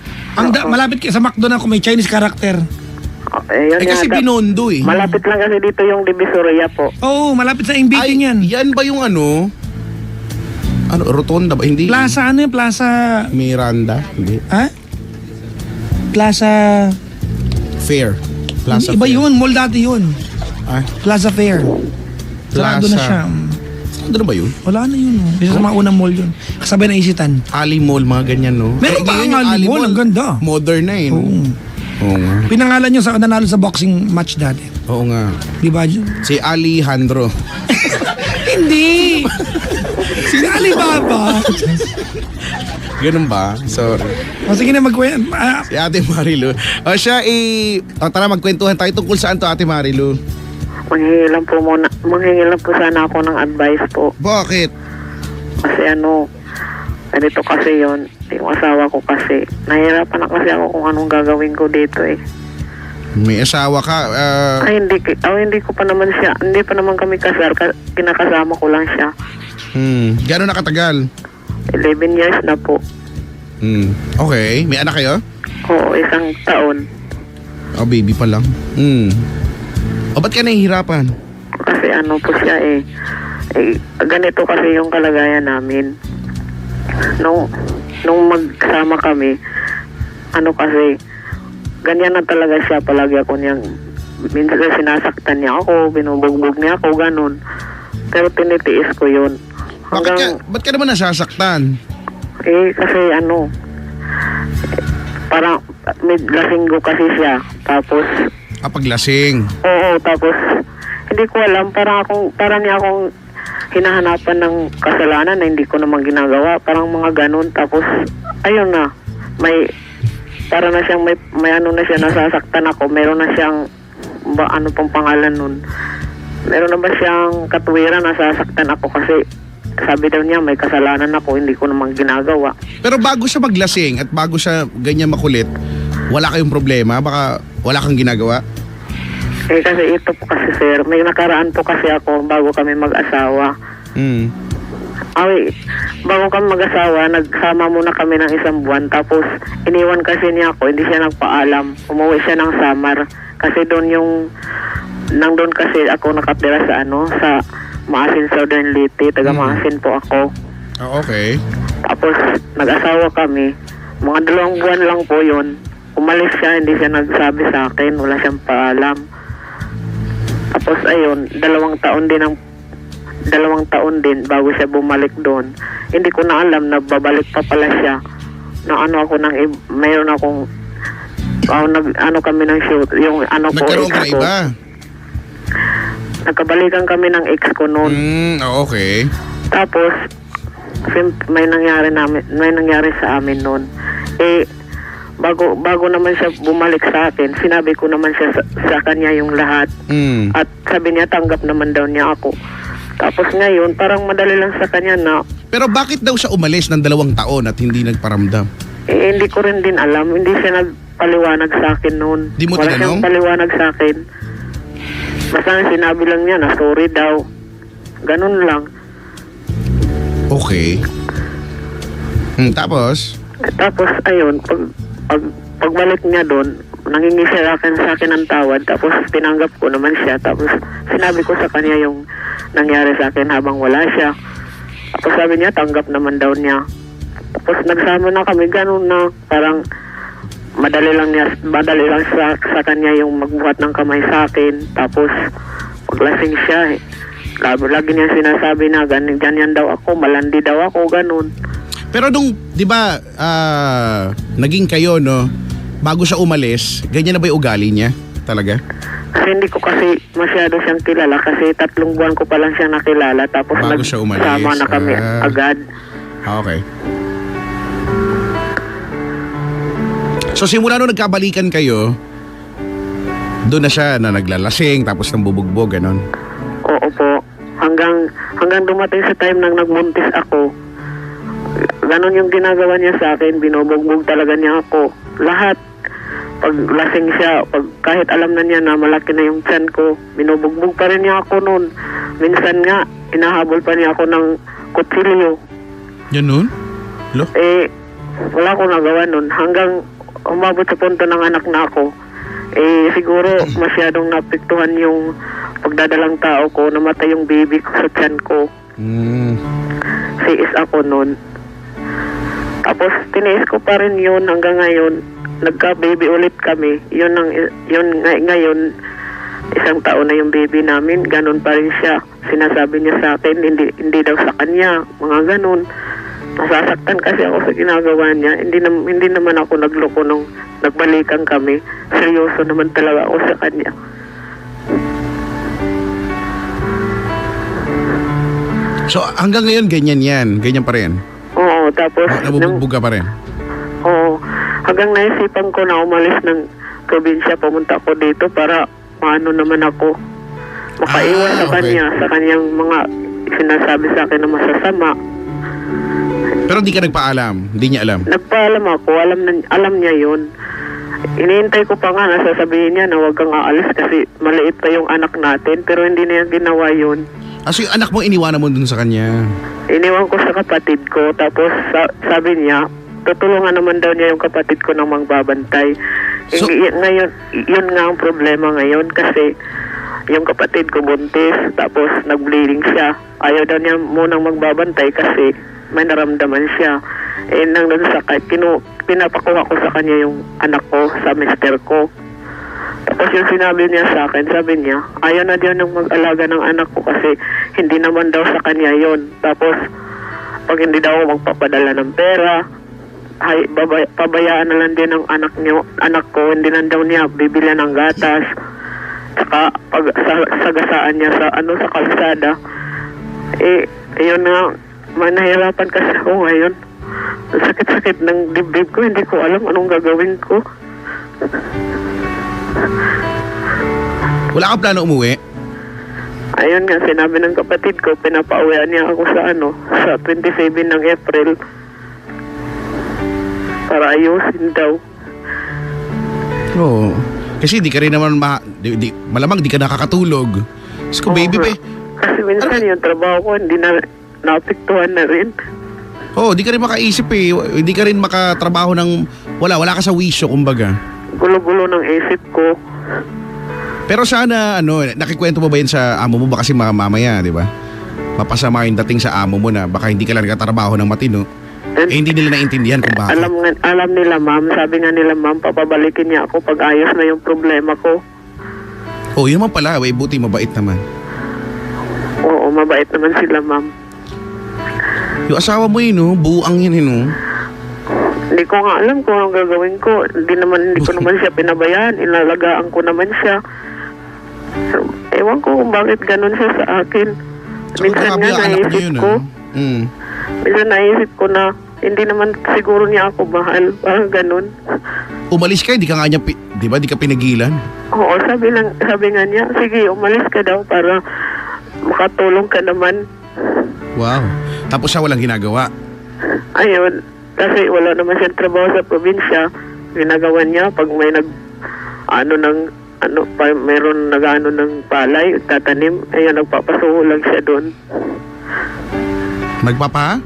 [SPEAKER 2] Malapit sa McDo na kung may Chinese character.
[SPEAKER 4] Yun
[SPEAKER 3] Kasi Binondo eh.
[SPEAKER 4] Malapit lang kasi dito yung Divisoria po.
[SPEAKER 2] Oo, malapit sa Imbiting yan.
[SPEAKER 3] Yan ba yung Rotonda ba? Hindi.
[SPEAKER 2] Plaza, Plaza...
[SPEAKER 3] Miranda? Hindi.
[SPEAKER 2] Ha? Plaza...
[SPEAKER 3] Fair. Plaza
[SPEAKER 2] Iba
[SPEAKER 3] Fair.
[SPEAKER 2] yun, mall dati yun. Plaza Fair. Sarado na siya.
[SPEAKER 3] Sarado na ba yun?
[SPEAKER 2] Wala na yun. Isa sa mga unang mall yun. Kasabay na Isitan.
[SPEAKER 3] Ali Mall, mga ganyan, no?
[SPEAKER 2] Meron pa
[SPEAKER 3] ngayon
[SPEAKER 2] ang
[SPEAKER 3] yung
[SPEAKER 2] Ali Mall, ang ganda.
[SPEAKER 3] Modern na eh. No? Oo nga.
[SPEAKER 2] Pinangalan nyo sa nanalo sa boxing match dati.
[SPEAKER 3] Oo nga.
[SPEAKER 2] Di ba?
[SPEAKER 3] Si Alejandro.
[SPEAKER 2] Hindi! Si Alibaba.
[SPEAKER 3] Ganun ba? Sorry.
[SPEAKER 2] Sige na, magkwento.
[SPEAKER 3] Si Ate Marilu. Tara, magkwentuhan tayo tungkol saan to, Ate Marilu?
[SPEAKER 4] Manghingi lang po sana ako ng advice po.
[SPEAKER 3] Bakit?
[SPEAKER 4] Kasi ganito kasi yon yung asawa ko kasi. Nahihirapan na kasi ako kung anong gagawin ko dito eh.
[SPEAKER 3] May asawa ka?
[SPEAKER 4] Hindi ko pa naman siya, hindi pa naman kami kasal, kinakasama ko lang siya.
[SPEAKER 3] Gano'n nakatagal?
[SPEAKER 4] 11 years na po.
[SPEAKER 3] Okay. May anak kayo?
[SPEAKER 4] Oo, 1 taon.
[SPEAKER 3] Oh, baby pa lang. O, ba't ka nahihirapan?
[SPEAKER 4] Kasi po siya ganito kasi yung kalagayan namin. Nung magsama kami, kasi, ganyan na talaga siya. Palagi ako niyang, minsan sinasaktan niya ako, binubugbog niya ako, ganun. Pero tinitiis ko yun.
[SPEAKER 3] Ba't ka naman nasasaktan?
[SPEAKER 4] Kasi parang may lasinggo kasi siya. Tapos,
[SPEAKER 3] Kapag lasing.
[SPEAKER 4] oo, tapos, hindi ko alam, parang niya akong hinahanapan ng kasalanan na hindi ko naman ginagawa. Parang mga ganun. Tapos, ayun na, para na siyang may na siya, nasasaktan ako. Meron na siyang, pang pangalan nun? Meron na ba siyang katuwiran, nasasaktan ako kasi sabi daw niya may kasalanan ako, hindi ko naman ginagawa.
[SPEAKER 3] Pero bago siya maglasing at bago siya ganyan makulit, wala kayong problema? Baka wala kang ginagawa?
[SPEAKER 4] Kasi ito po kasi sir, may nakaraan po kasi ako bago kami mag-asawa. Bago kami mag-asawa, nagsama muna kami ng 1 buwan. Tapos iniwan kasi niya ako, hindi siya nagpaalam. Umuwi siya ng Samar. Kasi nandun kasi ako nakatira sa Maasin, Southern Leyte. Taga Maasin po ako.
[SPEAKER 3] Okay.
[SPEAKER 4] Tapos nag-asawa kami. Mga 2 buwan lang po yun. Umalis siya, hindi siya nagsabi sa akin. Wala siyang paalam. Tapos ayun, 2 taon din bago siya bumalik doon. Hindi ko na alam na babalik pa pala siya. Mayroon akong kami ng shoot, yung
[SPEAKER 3] Nagkaroon ka na iba?
[SPEAKER 4] Nagkabalikan kami ng ex ko noon.
[SPEAKER 3] Okay.
[SPEAKER 4] Tapos may nangyari sa amin noon. Eh, bago naman siya bumalik sa akin, sinabi ko naman siya sa kanya yung lahat. At sabi niya, tanggap naman daw niya ako. Tapos ngayon, parang madali lang sa kanya na,
[SPEAKER 3] Pero bakit daw siya umalis ng 2 taon at hindi nagparamdam?
[SPEAKER 4] hindi ko rin din alam. Hindi siya nagpaliwanag sa akin noon.
[SPEAKER 3] Di mo
[SPEAKER 4] Wala
[SPEAKER 3] tinanong?
[SPEAKER 4] siyang paliwanag sa akin. Basta sinabi lang niya na sorry daw. Ganun lang.
[SPEAKER 3] Okay. Tapos?
[SPEAKER 4] Tapos ayun, pagbalik niya doon, nangingi siya sa akin ng tawad. Tapos tinanggap ko naman siya. Tapos sinabi ko sa kanya yung nangyari sa akin habang wala siya. Tapos sabi niya, tanggap naman daw niya. Tapos nagsama na kami, ganun na parang madali lang sa kanya yung magbuhat ng kamay sa akin. Tapos paglasing siya, lagi niya sinasabi na ganyan daw ako, malandi daw ako, ganun.
[SPEAKER 3] Pero nung, di ba, naging kayo, no? Bago siya umalis, ganyan na ba yung ugali niya? Talaga?
[SPEAKER 4] Kasi hindi ko kasi masyado siyang kilala kasi 3 buwan ko pa lang siyang nakilala. Tapos
[SPEAKER 3] Bago siya umalis.
[SPEAKER 4] nagsama na kami agad.
[SPEAKER 3] Okay. So simula nung nagkabalikan kayo, doon na siya na naglalasing tapos nang bubugbog, ganon.
[SPEAKER 4] Oo po. Hanggang dumating sa time nang nagbuntis ako, ganon yung ginagawa niya sa akin. Binubugbog talaga niya ako. Lahat. Pag lasing siya, kahit alam na niya na malaki na yung tiyan ko, binubugbog pa rin niya ako noon. Minsan nga, inahabol pa niya ako ng kutsilyo.
[SPEAKER 3] Yan nun? Lo?
[SPEAKER 4] Eh, wala akong nagawa nun. Hanggang umabot sa punto ng anak na ako. Eh, siguro masyadong napiktuhan yung pagdadalang tao ko, namatay yung baby ko sa tiyan ko. Is ako nun. Tapos, tiniis ko pa rin yun hanggang ngayon. Nagka-baby ulit kami. Ngayon, 1 taon na yung baby namin. Ganun pa rin siya. Sinasabi niya sa akin, hindi daw sa kanya. Mga ganun. Nasasaktan kasi ako sa ginagawa niya. Hindi naman ako nagloko nung nagbalikan kami. Seryoso naman talaga ako sa kanya.
[SPEAKER 3] So hanggang ngayon ganyan yan? Ganyan pa rin?
[SPEAKER 4] Oo, tapos...
[SPEAKER 3] Nabubugbog ka pa rin?
[SPEAKER 4] Oo. Hanggang naisipan ko na umalis ng probinsya, pumunta ako dito para maano naman ako. Makaiwas sa
[SPEAKER 3] okay.
[SPEAKER 4] kanya, sa kanyang mga sinasabi sa akin na masasama.
[SPEAKER 3] Pero di ka nagpaalam? Hindi niya alam?
[SPEAKER 4] Nagpaalam ako, alam niya yun. Iniintay ko pa nga, nasasabihin niya na huwag kang aalis kasi maliit pa yung anak natin, pero hindi niya ginawa yun.
[SPEAKER 3] So yung anak mo iniwanan mo dun sa kanya?
[SPEAKER 4] Iniwan ko sa kapatid ko, tapos sabi niya, tutulungan naman daw niya yung kapatid ko ng magbabantay.
[SPEAKER 3] So,
[SPEAKER 4] Ngayon, yun nga ang problema ngayon kasi yung kapatid ko buntis, tapos nag-bleeding siya. Ayaw daw niya munang magbabantay kasi may naramdaman siya. Eh, nang nagsakit, pinapakuha ko sa kanya yung anak ko, sa mister ko. Tapos yung sinabi niya sa akin, sabi niya, ayaw na daw nang mag-alaga ng anak ko kasi hindi naman daw sa kanya yon. Tapos, pag hindi daw ako magpapadala ng pera, pabayaan na lang din ng anak ko, hindi lang daw niya bibili ng gatas. Saka, pag sagasaan niya sa kalsada, yun na, nahirapan kasi ako ngayon. Sakit-sakit ng dibdib ko, hindi ko alam anong gagawin ko.
[SPEAKER 3] wala ka plano umuwi?
[SPEAKER 4] Ayun nga, sinabi ng kapatid ko, pinapauwian niya ako sa 27 ng April para ayusin daw.
[SPEAKER 3] Oo. Kasi di ka rin naman malamang di ka nakakatulog. Sko, baby pa eh.
[SPEAKER 4] Kasi minsan yung trabaho ko, hindi na naapektuhan na rin.
[SPEAKER 3] Oo, di ka rin makaisip eh. Hindi ka rin makatrabaho ng wala ka sa wisyo, kumbaga.
[SPEAKER 4] Gulo-gulo ng isip ko.
[SPEAKER 3] Pero sana, nakikwento mo ba yun sa amo mo? Ba kasi mamaya, di ba? Mapasama yung dating sa amo mo na baka hindi ka lang nagkatrabaho ng matino. Hindi nila naintindihan kung bakit.
[SPEAKER 4] Alam nila, ma'am. Sabi nga nila, ma'am, papabalikin niya ako pag ayos na yung problema ko.
[SPEAKER 3] Oh, yun naman pala. Buti mabait naman.
[SPEAKER 4] Oo, mabait naman sila, ma'am.
[SPEAKER 3] Yung asawa mo yun, buang yun,
[SPEAKER 4] Hindi ko nga alam kung anong gagawin ko. Hindi ko naman siya pinabayaan. Inalagaan ko naman siya. So, ewan ko kung bakit ganun siya sa akin. Minsan nga naisip ko. minsan naisip ko na hindi naman siguro niya ako mahal. Parang ganun.
[SPEAKER 3] Umalis ka, di ka nga niya, di ba, di ka pinagilan?
[SPEAKER 4] Oo, sabi nga niya, sige, umalis ka daw para makatulong ka naman.
[SPEAKER 3] Wow. Tapos siya walang ginagawa.
[SPEAKER 4] Ayun, kasi wala naman siyang trabaho sa probinsya. Ginagawa niya pag may mayroon nag-ano ng palay, tatanim, ayun, nagpapasuho lang siya doon.
[SPEAKER 3] Nagpapa?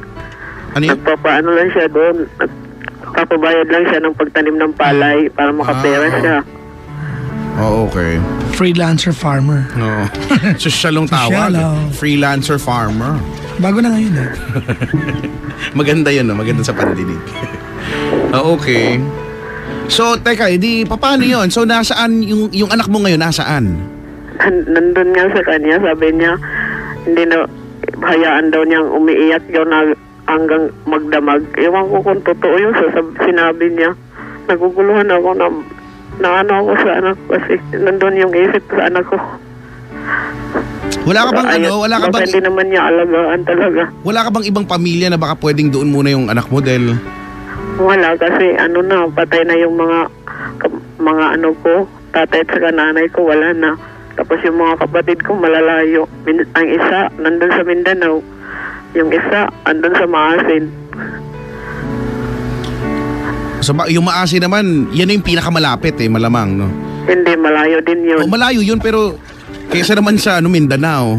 [SPEAKER 3] Ano yun?
[SPEAKER 4] Nagpapaano lang siya doon. Nagpapabayad lang siya ng pagtanim ng palay para makapera siya.
[SPEAKER 3] Oh, okay.
[SPEAKER 2] Freelancer farmer.
[SPEAKER 3] No. Sosyalong tawag.
[SPEAKER 2] Sosyal, oh.
[SPEAKER 3] Freelancer farmer.
[SPEAKER 2] Bago na ngayon eh.
[SPEAKER 3] Maganda yun, no? Maganda sa pandinig. Okay. So, teka, edi, paano yun? So, nasaan, yung anak mo ngayon, nasaan?
[SPEAKER 4] Nandun nga sa kanya, sabi niya, hindi na, hayaan daw niyang umiiyak yun na hanggang magdamag. Ewan ko kung totoo yun, sinabi niya. Naguguluhan ako na ano ako sa anak ko kasi nandun yung isip sa anak ko.
[SPEAKER 3] Wala ka bang wala ka bang
[SPEAKER 4] hindi naman niya alagaan talaga.
[SPEAKER 3] Wala ka bang ibang pamilya na baka pwedeng doon muna yung anak mo dahil
[SPEAKER 4] wala kasi patay na yung mga ano ko, tatay at saka nanay ko, wala na. Tapos yung mga kapatid ko malalayo. Ang isa nandun sa Mindanao, yung isa andun sa Maasin.
[SPEAKER 3] So yung Maasin naman, yan yung pinakamalapit malamang, no?
[SPEAKER 4] Hindi, malayo din yun.
[SPEAKER 3] Oh, malayo yun pero kaysa naman sa Mindanao.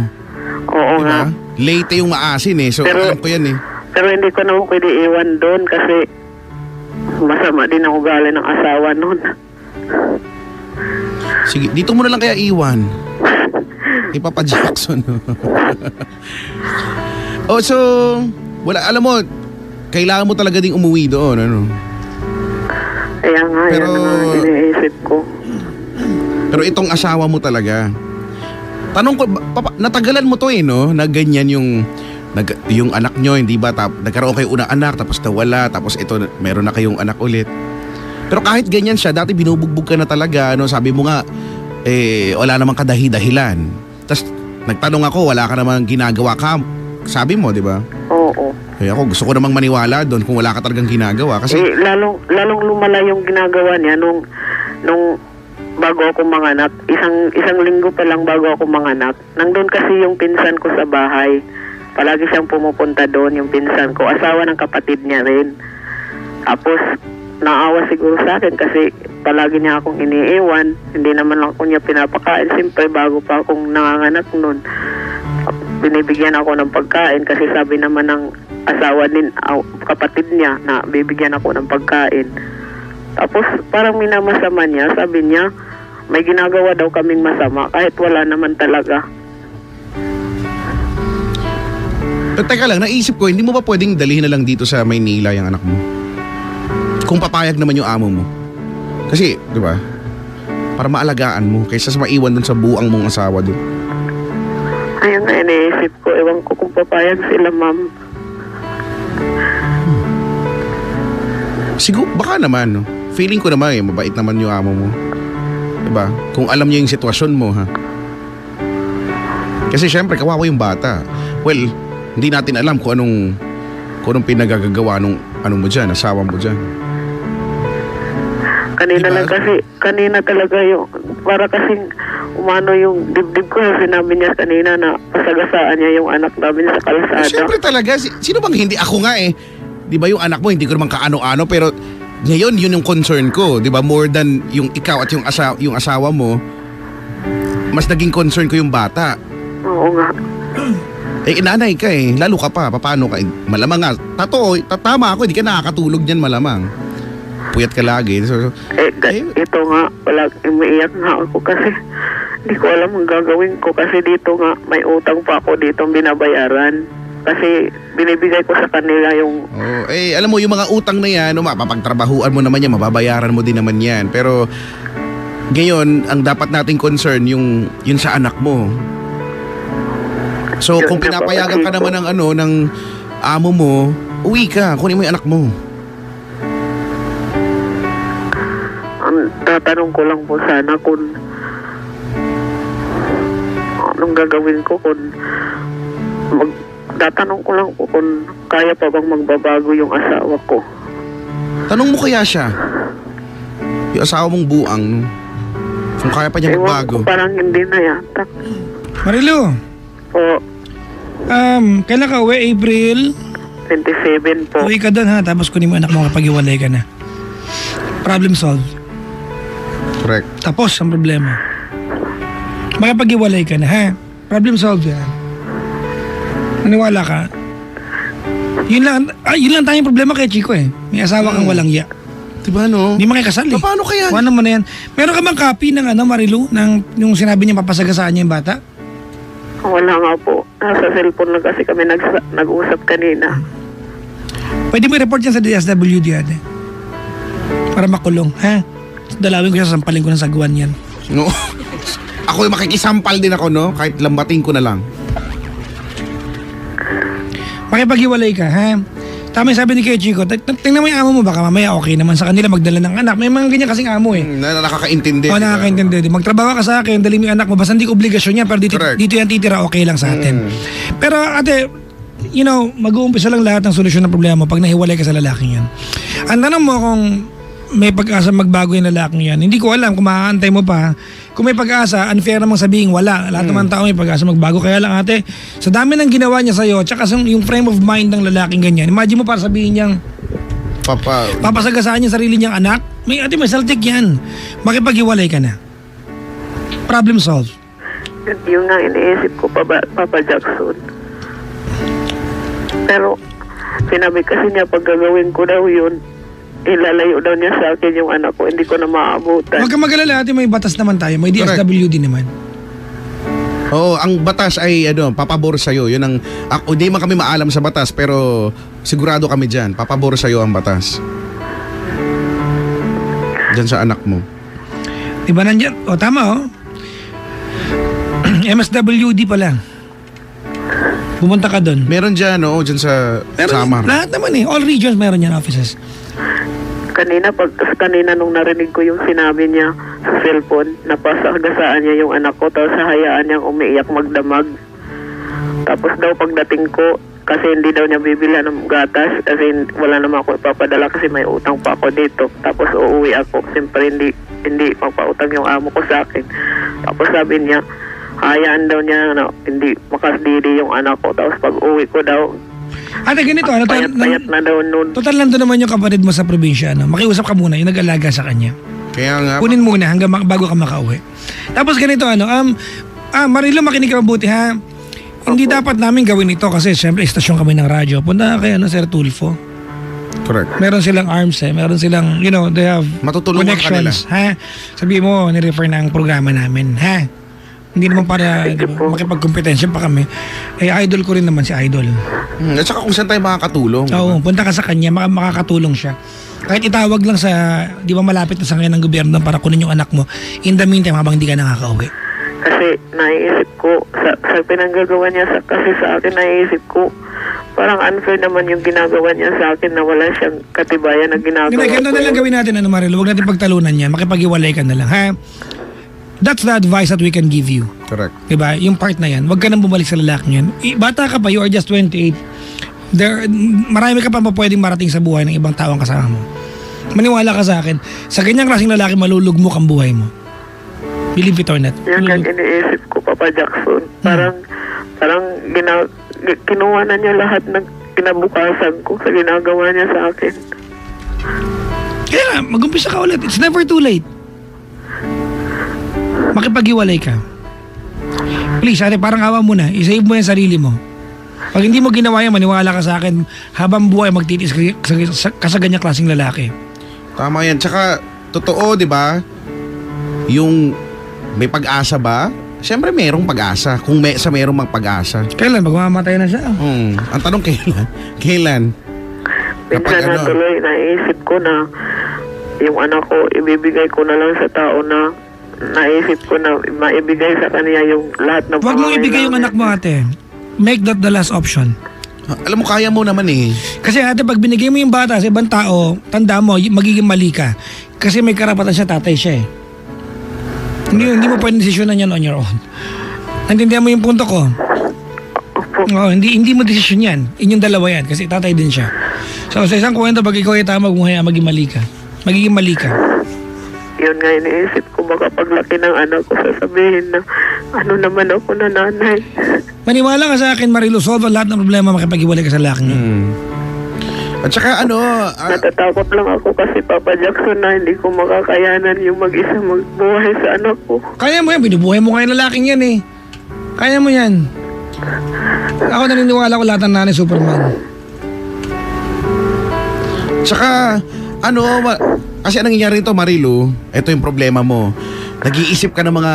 [SPEAKER 4] Oo
[SPEAKER 3] diba?
[SPEAKER 4] nga.
[SPEAKER 3] Leyte yung Maasin so
[SPEAKER 4] Pero,
[SPEAKER 3] alam ko yan
[SPEAKER 4] Pero hindi ko naman pwede iwan doon kasi masama din ang ugali ng asawa noon.
[SPEAKER 3] Sige, dito mo na lang kaya iwan. Kay Papa Jackson. Oh, so alam mo, kailangan mo talaga ding umuwi doon, ano?
[SPEAKER 4] Kaya nga, yan ang iniisip ko.
[SPEAKER 3] Pero itong asawa mo talaga, tanong ko, natagalan mo to no? Na ganyan yung anak nyo, hindi ba? Nagkaroon kayo unang anak, tapos nawala, tapos ito, meron na kayong anak ulit. Pero kahit ganyan siya, dati binubugbog ka na talaga, no? Sabi mo nga, wala namang kadahi-dahilan. Tapos nagtanong ako, wala ka namang ginagawa ka. Sabi mo, di ba?
[SPEAKER 4] Oo.
[SPEAKER 3] Kaya ako, gusto ko namang maniwala doon kung wala ka talagang ginagawa. Kasi
[SPEAKER 4] lalong lumala yung ginagawa niya nung bago ako manganak. Isang linggo pa lang bago ako manganak. Nandun kasi yung pinsan ko sa bahay. Palagi siyang pumupunta doon, yung pinsan ko. Asawa ng kapatid niya rin. Tapos, naawa siguro sa akin kasi palagi niya akong iniiwan. Hindi naman lang ako niya pinapakain. Siyempre, bago pa akong nanganganak noon. Binibigyan ako ng pagkain kasi sabi naman ng asawa din, kapatid niya na bibigyan ako ng pagkain. Tapos, parang minamasama niya. Sabi niya, may ginagawa daw kaming masama kahit wala naman talaga.
[SPEAKER 3] Pero teka lang, naisip ko, hindi mo ba pwedeng dalhin na lang dito sa Maynila yung anak mo? Kung papayag naman yung amo mo. Kasi, di ba, para maalagaan mo, kaysa sa maiwan dun sa buang mong asawa dun.
[SPEAKER 4] Ayun nga, iniisip ko. Ewan ko kung papayag sila, ma'am.
[SPEAKER 3] Siguro, baka naman, no? Feeling ko naman mabait naman yung amo mo. Diba? Kung alam niya yung sitwasyon mo, ha? Kasi syempre, kawawa yung bata. Well, hindi natin alam kung anong pinagagagawa nung mo dyan, asawa mo dyan.
[SPEAKER 4] Kanina
[SPEAKER 3] diba?
[SPEAKER 4] lang kasi, kanina talaga yung, para kasing umano yung dibdib ko. Sinabi niya kanina na pasagasaan niya yung anak namin sa kalsada.
[SPEAKER 3] Syempre talaga, sino bang hindi? Ako nga di ba yung anak mo, hindi ko naman kaano-ano, pero ngayon, yun yung concern ko, di ba? More than yung ikaw at yung asawa mo, mas naging concern ko yung bata.
[SPEAKER 4] Oo nga.
[SPEAKER 3] Nanay ka lalo ka pa, paano ka? Malamang nga, tama ako, hindi ka nakakatulog niyan malamang. Puyat ka lagi. So,
[SPEAKER 4] ito nga, umiiyak nga ako kasi hindi ko alam ang gagawin ko kasi dito nga, may utang pa ako dito binabayaran. Kasi binibigay ko sa kanila yung...
[SPEAKER 3] alam mo, yung mga utang na yan, mapapagtrabahuan mo naman yan, mababayaran mo din naman yan. Pero, ngayon, ang dapat nating concern, yung sa anak mo. So, kung pinapayagan ka naman ng amo mo, uwi ka, kunin mo yung anak mo.
[SPEAKER 4] Ang tatanong ko lang po sana kung anong gagawin ko kung Tatanong ko lang po kung kaya pa bang magbabago yung asawa ko.
[SPEAKER 3] Tanong mo kaya siya. Yung asawa mong buang, no? Kung kaya pa niya
[SPEAKER 4] Ewan
[SPEAKER 3] magbago.
[SPEAKER 4] ko, parang hindi na yata.
[SPEAKER 2] Marilu,
[SPEAKER 4] Po,
[SPEAKER 2] kailan ka uwi? April?
[SPEAKER 4] 27 po.
[SPEAKER 2] Uwi ka doon ha, tapos kunin mo anak mo kapag iwalay ka na. Problem solved.
[SPEAKER 3] Correct.
[SPEAKER 2] Tapos ang problema. Makipag-iwalay ka na ha. Problem solved yan. Maniwala ka. Yun lang tayong problema kay Chico eh. May asawa kang walang iya.
[SPEAKER 3] Diba, no?
[SPEAKER 2] Hindi makikasal eh.
[SPEAKER 3] Paano kaya?
[SPEAKER 2] Ano mo na yan. Meron ka bang copy ng Marilu? Ng yung sinabi niya papasagasaan niya yung bata?
[SPEAKER 4] Wala nga po. Nasa cellphone lang kasi kami nag-usap kanina.
[SPEAKER 2] Pwede mo i-report yan sa DSWD ate. Para makulong, ha? Dalawin ko siya, sampalin ko ng sagwan yan.
[SPEAKER 3] No. Ako yung makikisampal din ako, no? Kahit lambating ko na lang.
[SPEAKER 2] Makipag-iwalay ka, ha? Tama yung sabi ni Kuya Chico, tingnan mo yung amo mo, baka mamaya okay naman sa kanila magdala ng anak. May mga ganyan kasing amo eh.
[SPEAKER 3] Nakakaintindi.
[SPEAKER 2] Oo, nakakaintindi. Magtrabaho ka sa akin, dali mo yung anak mo, basta hindi ko obligasyon yan, pero
[SPEAKER 3] Correct.
[SPEAKER 2] dito yan titira, okay lang sa atin. Pero ate, mag-uumpisa lang lahat ng solusyon ng problema mo pag nahiwalay ka sa lalaking yan. Ang tanong mo kung may pag-asa magbago yung lalaking yan, hindi ko alam kung maaantay mo pa. Kung may pag-asa, unfair namang sabihin wala. Lahat naman tao may pag-asa magbago. Kaya lang ate, sa dami ng ginawa niya sa'yo, tsaka yung frame of mind ng lalaking ganyan, imagine mo para sabihin niyang papasagasaan niya sarili niyang anak, may saltik yan. Makipag-iwalay ka na. Problem solved.
[SPEAKER 4] Yung nga iniisip ko, Papa Jackson. Pero, sinabi kasi niya pag gagawin ko daw yun, ilalayo daw niya sa akin yung anak ko, hindi ko na maabutan.
[SPEAKER 2] Huwag kang mag-alala ate, may batas naman tayo, may DSWD naman.
[SPEAKER 3] Oo, ang batas ay papabor sa'yo. Yun ang, hindi man kami maalam sa batas, pero sigurado kami dyan. Papabor sa'yo ang batas. Dyan sa anak mo.
[SPEAKER 2] Diba nandyan? O tama MSWD pala. Pumunta ka doon.
[SPEAKER 3] Meron dyan, dyan sa Samar.
[SPEAKER 2] Lahat naman eh. All regions meron yan offices.
[SPEAKER 4] Kanina nung narinig ko yung sinabi niya sa cellphone, napasagasaan niya yung anak ko, tapos hayaan niyang umiiyak magdamag. Tapos daw pagdating ko, kasi hindi daw niya bibilhan ng gatas, kasi wala naman ako ipapadala kasi may utang pa ako dito. Tapos uuwi ako, siyempre hindi magpautang yung amo ko sa akin. Tapos sabi niya, hayaan daw niya hindi makasdiri yung anak ko. Tapos pag uwi ko daw,
[SPEAKER 2] Ate, ganito.
[SPEAKER 4] payat na daw nun.
[SPEAKER 2] Total nandun naman yung kapatid mo sa probinsya. Makiusap ka muna, yung nag-alaga sa kanya.
[SPEAKER 3] Kaya nga.
[SPEAKER 2] Kunin muna hanggang bago ka makauwi. Tapos ganito, Marilo, makinig ka mabuti ha. Hindi dapat namin gawin ito kasi siyempre istasyon kami ng radyo. Punta ka kay Sir Tulfo.
[SPEAKER 3] Correct.
[SPEAKER 2] Meron silang arms meron silang, they have
[SPEAKER 3] Matutulungan
[SPEAKER 2] connections. Ha? Sabi mo, nirefer na ang programa namin. Ha? Hindi naman para makipagkompetensya pa kami. Idol ko rin naman si Idol.
[SPEAKER 3] At saka kung saan tayo makakatulong.
[SPEAKER 2] Oo, punta ka sa kanya, makakatulong siya. Kahit itawag lang sa, di ba malapit na sa ngayon ng gobyerno para kunin yung anak mo, in the meantime habang hindi ka nakakauwi.
[SPEAKER 4] Kasi naiisip ko, sa pinanggagawa niya kasi sa akin, naiisip ko, parang unfair naman yung ginagawa niya sa akin na wala siyang katibayan na ginagawa ko.
[SPEAKER 2] Ganito na lang gawin natin, Marilo. Huwag natin pagtalunan yan. Makipag-iwalay ka na lang, ha? That's the advice that we can give you.
[SPEAKER 3] Correct.
[SPEAKER 2] Diba? Yung part na yan. Huwag ka nang bumalik sa lalaking yan. Bata ka pa, you are just 28. Marami ka pa pwedeng marating sa buhay ng ibang taong kasama mo. Maniwala ka sa akin. Sa ganyang klaseng lalaki, malulugmok ang buhay mo. Believe it or not.
[SPEAKER 4] Yan ang iniisip ko, Papa Jackson. Parang kinuha na niya lahat ng kinabukasan ko sa ginagawa niya sa akin.
[SPEAKER 2] Kaya nga, mag-umpisa ka ulit. It's never too late. Makipag-iwalay ka. Please, ate, parang awa mo na. I-save mo yung sarili mo. Pag hindi mo ginawa yan, maniwala ka sa akin, habang buhay magtitiis ka sa ganyang klaseng lalaki.
[SPEAKER 3] Tama yan. Tsaka, totoo, di ba? Yung may pag-asa ba? Siyempre, merong pag-asa. Kung merong pag-asa.
[SPEAKER 2] Kailan? Magmamamatay na siya.
[SPEAKER 3] Ang tanong, kailan? Kailan?
[SPEAKER 4] Minsan na tuloy, naisip ko na yung anak ko, ibibigay ko na lang sa tao na naisip ko na maibigay sa kanya yung lahat ng
[SPEAKER 2] Huwag mong ibigay yung anak mo, ate. Make that the last option.
[SPEAKER 3] Alam mo, kaya mo naman eh.
[SPEAKER 2] Kasi ate, pag binigay mo yung bata sa ibang tao, tanda mo, magiging mali ka. Kasi may karapatan siya, tatay siya eh. Hindi mo pwedeng desisyonan yan on your own. Naintindihan mo yung punto ko?
[SPEAKER 4] Opo. po.
[SPEAKER 2] Oo, hindi mo desisyon yan. Inyong dalawa yan kasi tatay din siya. So sa isang kwento, pag ikaw ay tama, maging mali ka. Magiging mali ka.
[SPEAKER 4] Yun nga iniisip ko, baka paglaki ng anak ko sasabihin na ano naman ako na nanay.
[SPEAKER 2] Maniwala ka sa akin, Marilu, solve ang lahat ng problema makipag-iwalay ka sa lalaking yan.
[SPEAKER 3] At saka
[SPEAKER 4] Natatakot lang ako kasi Papa Jackson na hindi ko makakayanan yung mag-isa magbuhay sa anak ko.
[SPEAKER 2] Kaya mo yan, binubuhay mo kayo lalaking yan eh. Kaya mo yan. Ako naniniwala ko lahat ng nanay Superman.
[SPEAKER 3] Tsaka, kasi anong nangyayari ito, Marilu, ito yung problema mo. Nag-iisip ka ng mga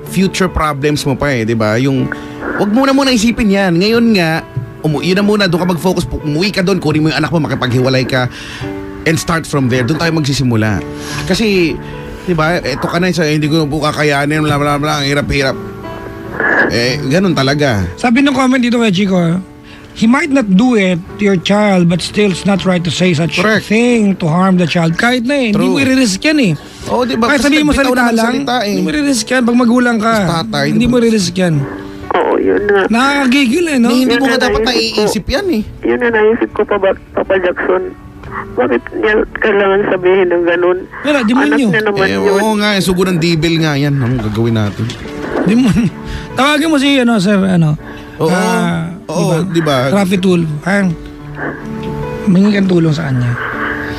[SPEAKER 3] future problems mo pa eh, di ba? Yung, wag mo na muna isipin yan. Ngayon nga, yun na muna, doon ka mag-focus, umuwi ka doon, kunin mo yung anak mo, makipaghiwalay ka, and start from there. Doon tayo magsisimula. Kasi, di ba, eto ka na, hindi ko po kakayanin, bla bla bla, ang hirap-hirap. Ganun talaga.
[SPEAKER 2] Sabi ng comment dito kay Chico, he might not do it to your child but still it's not right to say such
[SPEAKER 3] Correct.
[SPEAKER 2] thing to harm the child. Kahit na hindi
[SPEAKER 3] True.
[SPEAKER 2] mo i-risk yan eh.
[SPEAKER 3] Oo, di ba?
[SPEAKER 2] Kahit
[SPEAKER 3] Kasi
[SPEAKER 2] sabihin mo
[SPEAKER 3] nagbitaw
[SPEAKER 2] salita
[SPEAKER 3] naman
[SPEAKER 2] lang,
[SPEAKER 3] salita eh.
[SPEAKER 2] hindi mo i-risk yan. Pag magulang ka,
[SPEAKER 3] Mas tatay,
[SPEAKER 2] hindi
[SPEAKER 3] di
[SPEAKER 2] mo
[SPEAKER 3] ba?
[SPEAKER 2] i-risk yan.
[SPEAKER 4] Oo, yun na.
[SPEAKER 2] Nakakagigil eh, no?
[SPEAKER 3] Na hindi mo
[SPEAKER 4] Yun
[SPEAKER 3] nga
[SPEAKER 4] na
[SPEAKER 3] dapat
[SPEAKER 4] naisip ko.
[SPEAKER 3] naiisip yan eh.
[SPEAKER 4] Yun na naisip ko pa Papa Jackson. Bakit niya kailangan sabihin ng ganun?
[SPEAKER 2] Wala, demonyo.
[SPEAKER 4] Anak niya naman yun.
[SPEAKER 3] Oo nga, sugo ng devil nga yan. Anong gagawin natin?
[SPEAKER 2] Di mo, tawagin mo si, sir,
[SPEAKER 3] Oo, oo, di ba?
[SPEAKER 2] Rafi Tool. Mangingin kang tulong sa kanya.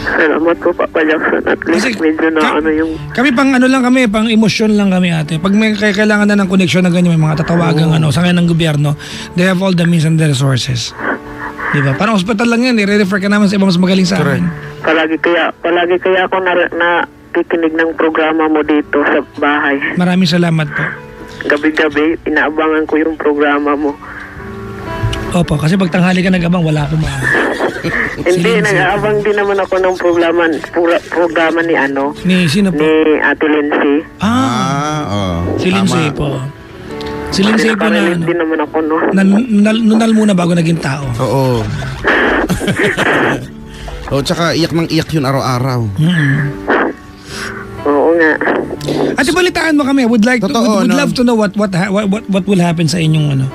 [SPEAKER 4] Salamat po Papa Jackson. At least medyo na yung...
[SPEAKER 2] Kami pang pang emosyon lang kami ate. Pag may kailangan na ng koneksyon na ganyan, may mga tatawagang sa ngayon ng gobyerno, they have all the means and the resources. Diba? Parang hospital lang yan, i-refer ka naman sa ibang mas magaling sa amin.
[SPEAKER 4] Palagi kaya ako nakikinig ng programa mo dito sa bahay.
[SPEAKER 2] Maraming salamat po.
[SPEAKER 4] Gabi-gabi, inaabangan ko yung programa mo.
[SPEAKER 2] Opo, kasi pag tanghali ka nag-abang, wala akong
[SPEAKER 4] Hindi, nag-aabang din naman ako ng programa ni
[SPEAKER 2] Ni sino po?
[SPEAKER 4] ni Ate Lindsay.
[SPEAKER 2] Si Lindsay po. Si Lindsay po na
[SPEAKER 4] Nakarinig din naman ako, no?
[SPEAKER 2] nunal muna bago naging tao.
[SPEAKER 3] Oo. Tsaka iyak ng iyak yun araw-araw.
[SPEAKER 4] Oo nga.
[SPEAKER 2] At ibalitaan mo kami. Would love to know what will happen sa inyong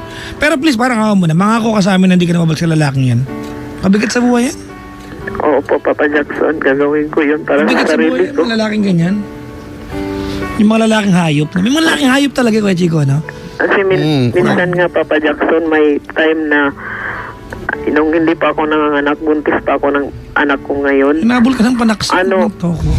[SPEAKER 2] Pero please, parang ako muna. Mangako ka sa amin na hindi ka na mabalik sa lalaking yan. Mabigat sa buhay yan.
[SPEAKER 4] Oo po, Papa Jackson. Gagawin ko yun para
[SPEAKER 2] Mabigat
[SPEAKER 4] sa
[SPEAKER 2] sa buhay
[SPEAKER 4] sarili
[SPEAKER 2] yan.
[SPEAKER 4] ko.
[SPEAKER 2] Mga lalaking ganyan. Yung mga lalaking hayop. May mga lalaking hayop talaga, Kuya Chico, no?
[SPEAKER 4] Kasi minsan nga, Papa Jackson, may time na nung hindi pa ako nanganganak, buntis pa ako ng anak ko ngayon.
[SPEAKER 2] Inabol ka ng panaksa.
[SPEAKER 4] Ano?
[SPEAKER 2] Toko.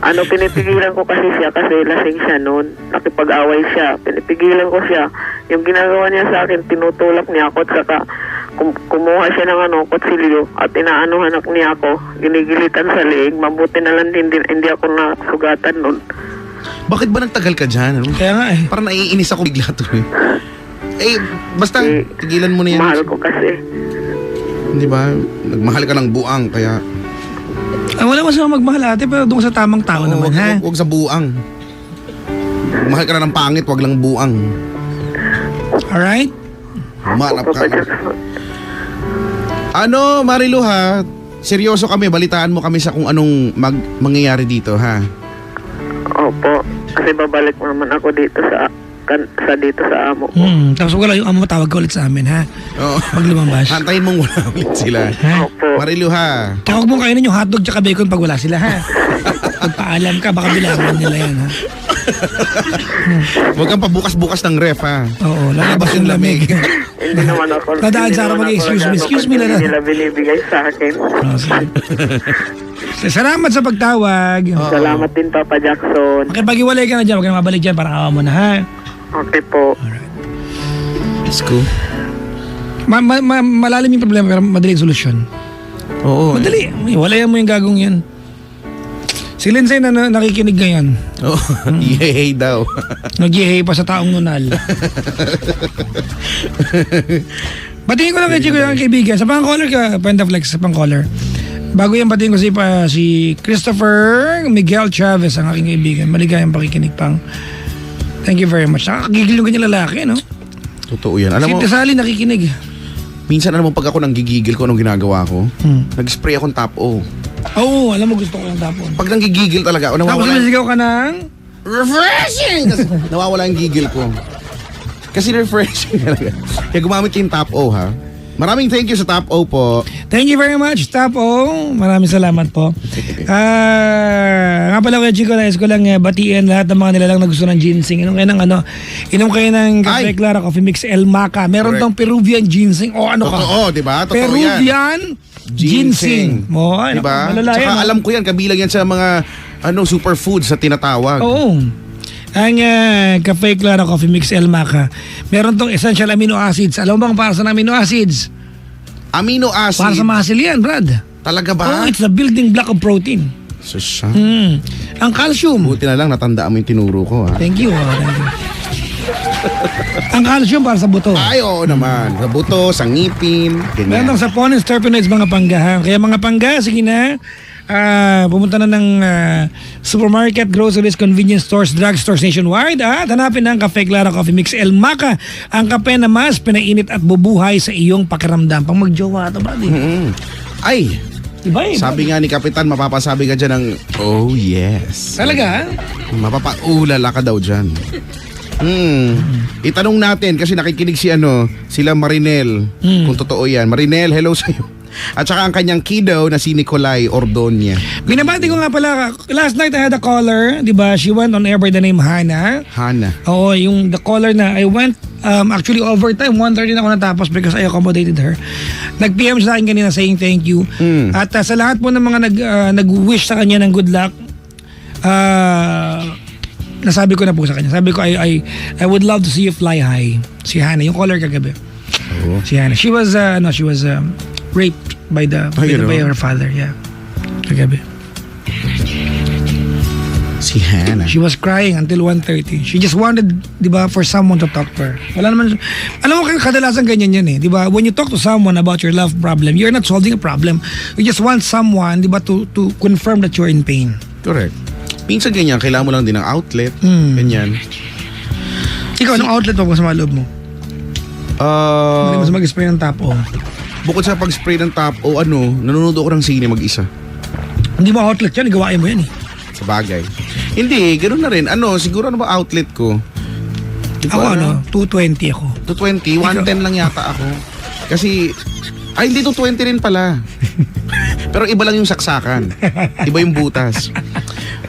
[SPEAKER 4] Pinipigilan ko kasi siya kasi lasing siya noon. Nakipag-away siya. Pinipigilan ko siya. Yung ginagawa niya sa akin, tinutulak niya ako at saka kumuha siya ng kutsilyo at inaanuhanak niya ako. Ginigilitan sa leeg. Mabuti na lang hindi ako nasugatan noon.
[SPEAKER 3] Bakit ba nagtagal ka dyan?
[SPEAKER 2] Kaya nga eh.
[SPEAKER 3] Parang naiinis ako bigla to eh. Basta tigilan mo na yan.
[SPEAKER 4] Mahal ko kasi.
[SPEAKER 3] Di ba? Nagmahal ka ng buang kaya...
[SPEAKER 2] Wala masama magmahal ate, pero doon sa tamang tao naman, ha?
[SPEAKER 3] Huwag sa buang. Mahal ka na ng pangit, wag lang buang.
[SPEAKER 2] Alright?
[SPEAKER 3] Humanap
[SPEAKER 4] Papa
[SPEAKER 3] ka.
[SPEAKER 4] Jackson.
[SPEAKER 3] Marilu ha? Seryoso kami, balitaan mo kami sa kung anong mangyayari dito ha?
[SPEAKER 4] Opo. Kasi babalik naman ako dito sa amo ko.
[SPEAKER 2] Tapos wala yung amo, tawag ka ulit sa amin, ha?
[SPEAKER 3] Oo.
[SPEAKER 2] Pag lumabas.
[SPEAKER 3] Antayin mong wala ulit sila.
[SPEAKER 2] Ha?
[SPEAKER 4] Opo.
[SPEAKER 3] Marilu ha?
[SPEAKER 2] Tawag mo kainin yung hotdog tsaka bacon pag wala sila, ha? Pagpaalam ka, baka bilangan nila yan, ha?
[SPEAKER 3] Huwag kang pabukas-bukas ng ref ha?
[SPEAKER 2] Oo, lalabas yung lamig.
[SPEAKER 4] Hindi naman ako.
[SPEAKER 2] Dadaan
[SPEAKER 4] hindi
[SPEAKER 2] sa harap
[SPEAKER 4] naman ako
[SPEAKER 2] mag-excuse me.
[SPEAKER 4] nagano
[SPEAKER 2] Excuse
[SPEAKER 4] pag
[SPEAKER 2] me lang.
[SPEAKER 4] hindi nila binibigay sa akin.
[SPEAKER 2] Oh, sige. Salamat sa pagtawag.
[SPEAKER 4] Salamat din, Papa Jackson.
[SPEAKER 2] Makipag-iwalay ka na dyan, huwag ka na mabalik dyan, parang awa mo na, ha?
[SPEAKER 4] Okay po.
[SPEAKER 3] Let's go.
[SPEAKER 2] Malalim yung problema pero madaling solusyon.
[SPEAKER 3] Oo.
[SPEAKER 2] Madali. Walayan mo yung gagong yan. Si Lindsay na nakikinig ngayon.
[SPEAKER 3] Oo. Yehey daw.
[SPEAKER 2] Nag-yehey pa sa taong nunal. Batiin ko lang kay Chico yung kaibigan. Sa pang-caller ka, Pentaflex, sa pang-caller. Bago yan, batiin ko si Christopher Miguel Chavez, ang aking kaibigan. Maligayang pakikinig pang. Thank you very much. Nakakagigil yung ganyan lalaki, no?
[SPEAKER 3] Totoo yan. Alam mo,
[SPEAKER 2] Si Tesali nakikinig.
[SPEAKER 3] minsan pag ako nang gigigil ko anong ginagawa ko, nag-spray akong top O.
[SPEAKER 2] Oo, alam mo gusto ko yung tapon.
[SPEAKER 3] Pag nang gigigil talaga,
[SPEAKER 2] Tapos
[SPEAKER 3] nawawala.
[SPEAKER 2] nasigaw ka ng...
[SPEAKER 3] Refreshing! Tapos nawawala yung gigil ko. Kasi refreshing talaga. Kaya gumamit yung Top O, ha? Maraming thank you sa Top O po.
[SPEAKER 2] Thank you very much, Tapo. Maraming salamat po. Nga pala Kuya Chico, nais ko lang batiin lahat ng mga nilalang na gusto ng ginseng. Inom kayo ng Cafe
[SPEAKER 3] Ay!
[SPEAKER 2] Clara Coffee Mix El Maca. Meron
[SPEAKER 3] Correct.
[SPEAKER 2] tong Peruvian ginseng. O ano ka?
[SPEAKER 3] Totoo, di ba? Totoo yan.
[SPEAKER 2] Peruvian ginseng. O, ano
[SPEAKER 3] Diba?
[SPEAKER 2] ka? Malala yan.
[SPEAKER 3] Tsaka alam ko yan, kabilang yan sa mga superfoods sa tinatawag.
[SPEAKER 2] Oo. Ang Cafe Clara Coffee Mix El Maca. Meron tong essential amino acids. Alam mo bang para sa amino acids?
[SPEAKER 3] Amino acid.
[SPEAKER 2] Para sa muscle yan, Brad.
[SPEAKER 3] Talaga
[SPEAKER 2] Oh,
[SPEAKER 3] ba?
[SPEAKER 2] it's the building block of protein.
[SPEAKER 3] Susya.
[SPEAKER 2] Ang calcium.
[SPEAKER 3] Buti na lang natandaan mo yung tinuro ko, ha?
[SPEAKER 2] Thank you. Thank you. Ang calcium para sa buto.
[SPEAKER 3] Ay, oo naman. Sa buto, sa ngipin, ganyan.
[SPEAKER 2] Meron sa saponins, terpenoids, mga pangga. Kaya mga pangga, sige na. Pumunta na ng supermarket, groceries, convenience stores, drugstores nationwide at hanapin ang Cafe Clara Coffee Mix El Maca. Ang kape na mas pinainit at bubuhay sa iyong pakiramdam. Pang magjowa ito, buddy.
[SPEAKER 3] Ay,
[SPEAKER 2] Diba?
[SPEAKER 3] sabi nga ni Kapitan, mapapasabi ka dyan ng, oh yes.
[SPEAKER 2] Talaga?
[SPEAKER 3] Mapapaulala ka daw dyan. Itanong natin kasi nakikinig sila Marinel. Kung totoo yan. Marinel, hello sa'yo. At saka ang kanyang kiddo na si Nicolay Ordonia.
[SPEAKER 2] Binabati ko nga pala, last night I had a caller, di ba? She went on air by the name Hannah.
[SPEAKER 3] Hana.
[SPEAKER 2] Oo, yung the caller na I went actually overtime, 1:30 na ako natapos because I accommodated her. Nag-PM sa akin kanina saying thank you. At sa lahat po ng mga nag-wish sa kanya ng good luck, nasabi ko na po sa kanya. Sabi ko, I would love to see you fly high. Si Hannah, yung caller kagabi.
[SPEAKER 3] Oh.
[SPEAKER 2] Si Hannah. She was raped by her father, yeah. Kagabi.
[SPEAKER 3] Si Hana.
[SPEAKER 2] She was crying until 1:30. She just wanted, di ba, for someone to talk to her. Wala naman, alam mo, kadalasan ganyan yan eh. Di ba, when you talk to someone about your love problem, you're not solving a problem. You just want someone, di ba, to confirm that you're in pain.
[SPEAKER 3] Correct. Minsan ganyan, kailangan mo lang din ng outlet. Ganyan.
[SPEAKER 2] Ikaw, anong outlet mo sa mga loob mo? Hindi mo sa mag-spray ng Top O.
[SPEAKER 3] Bukod sa pag-spray ng Top O, nanonood ako ng sine mag-isa.
[SPEAKER 2] Hindi mo outlet yan, igawain mo yan eh.
[SPEAKER 3] Sa bagay. Hindi, ganoon na rin. Siguro ba outlet ko? Di ko
[SPEAKER 2] Ako
[SPEAKER 3] alam.
[SPEAKER 2] 220 ako.
[SPEAKER 3] 220, 110 lang yata ako. Kasi, hindi 220 rin pala. Pero iba lang yung saksakan. Iba yung butas.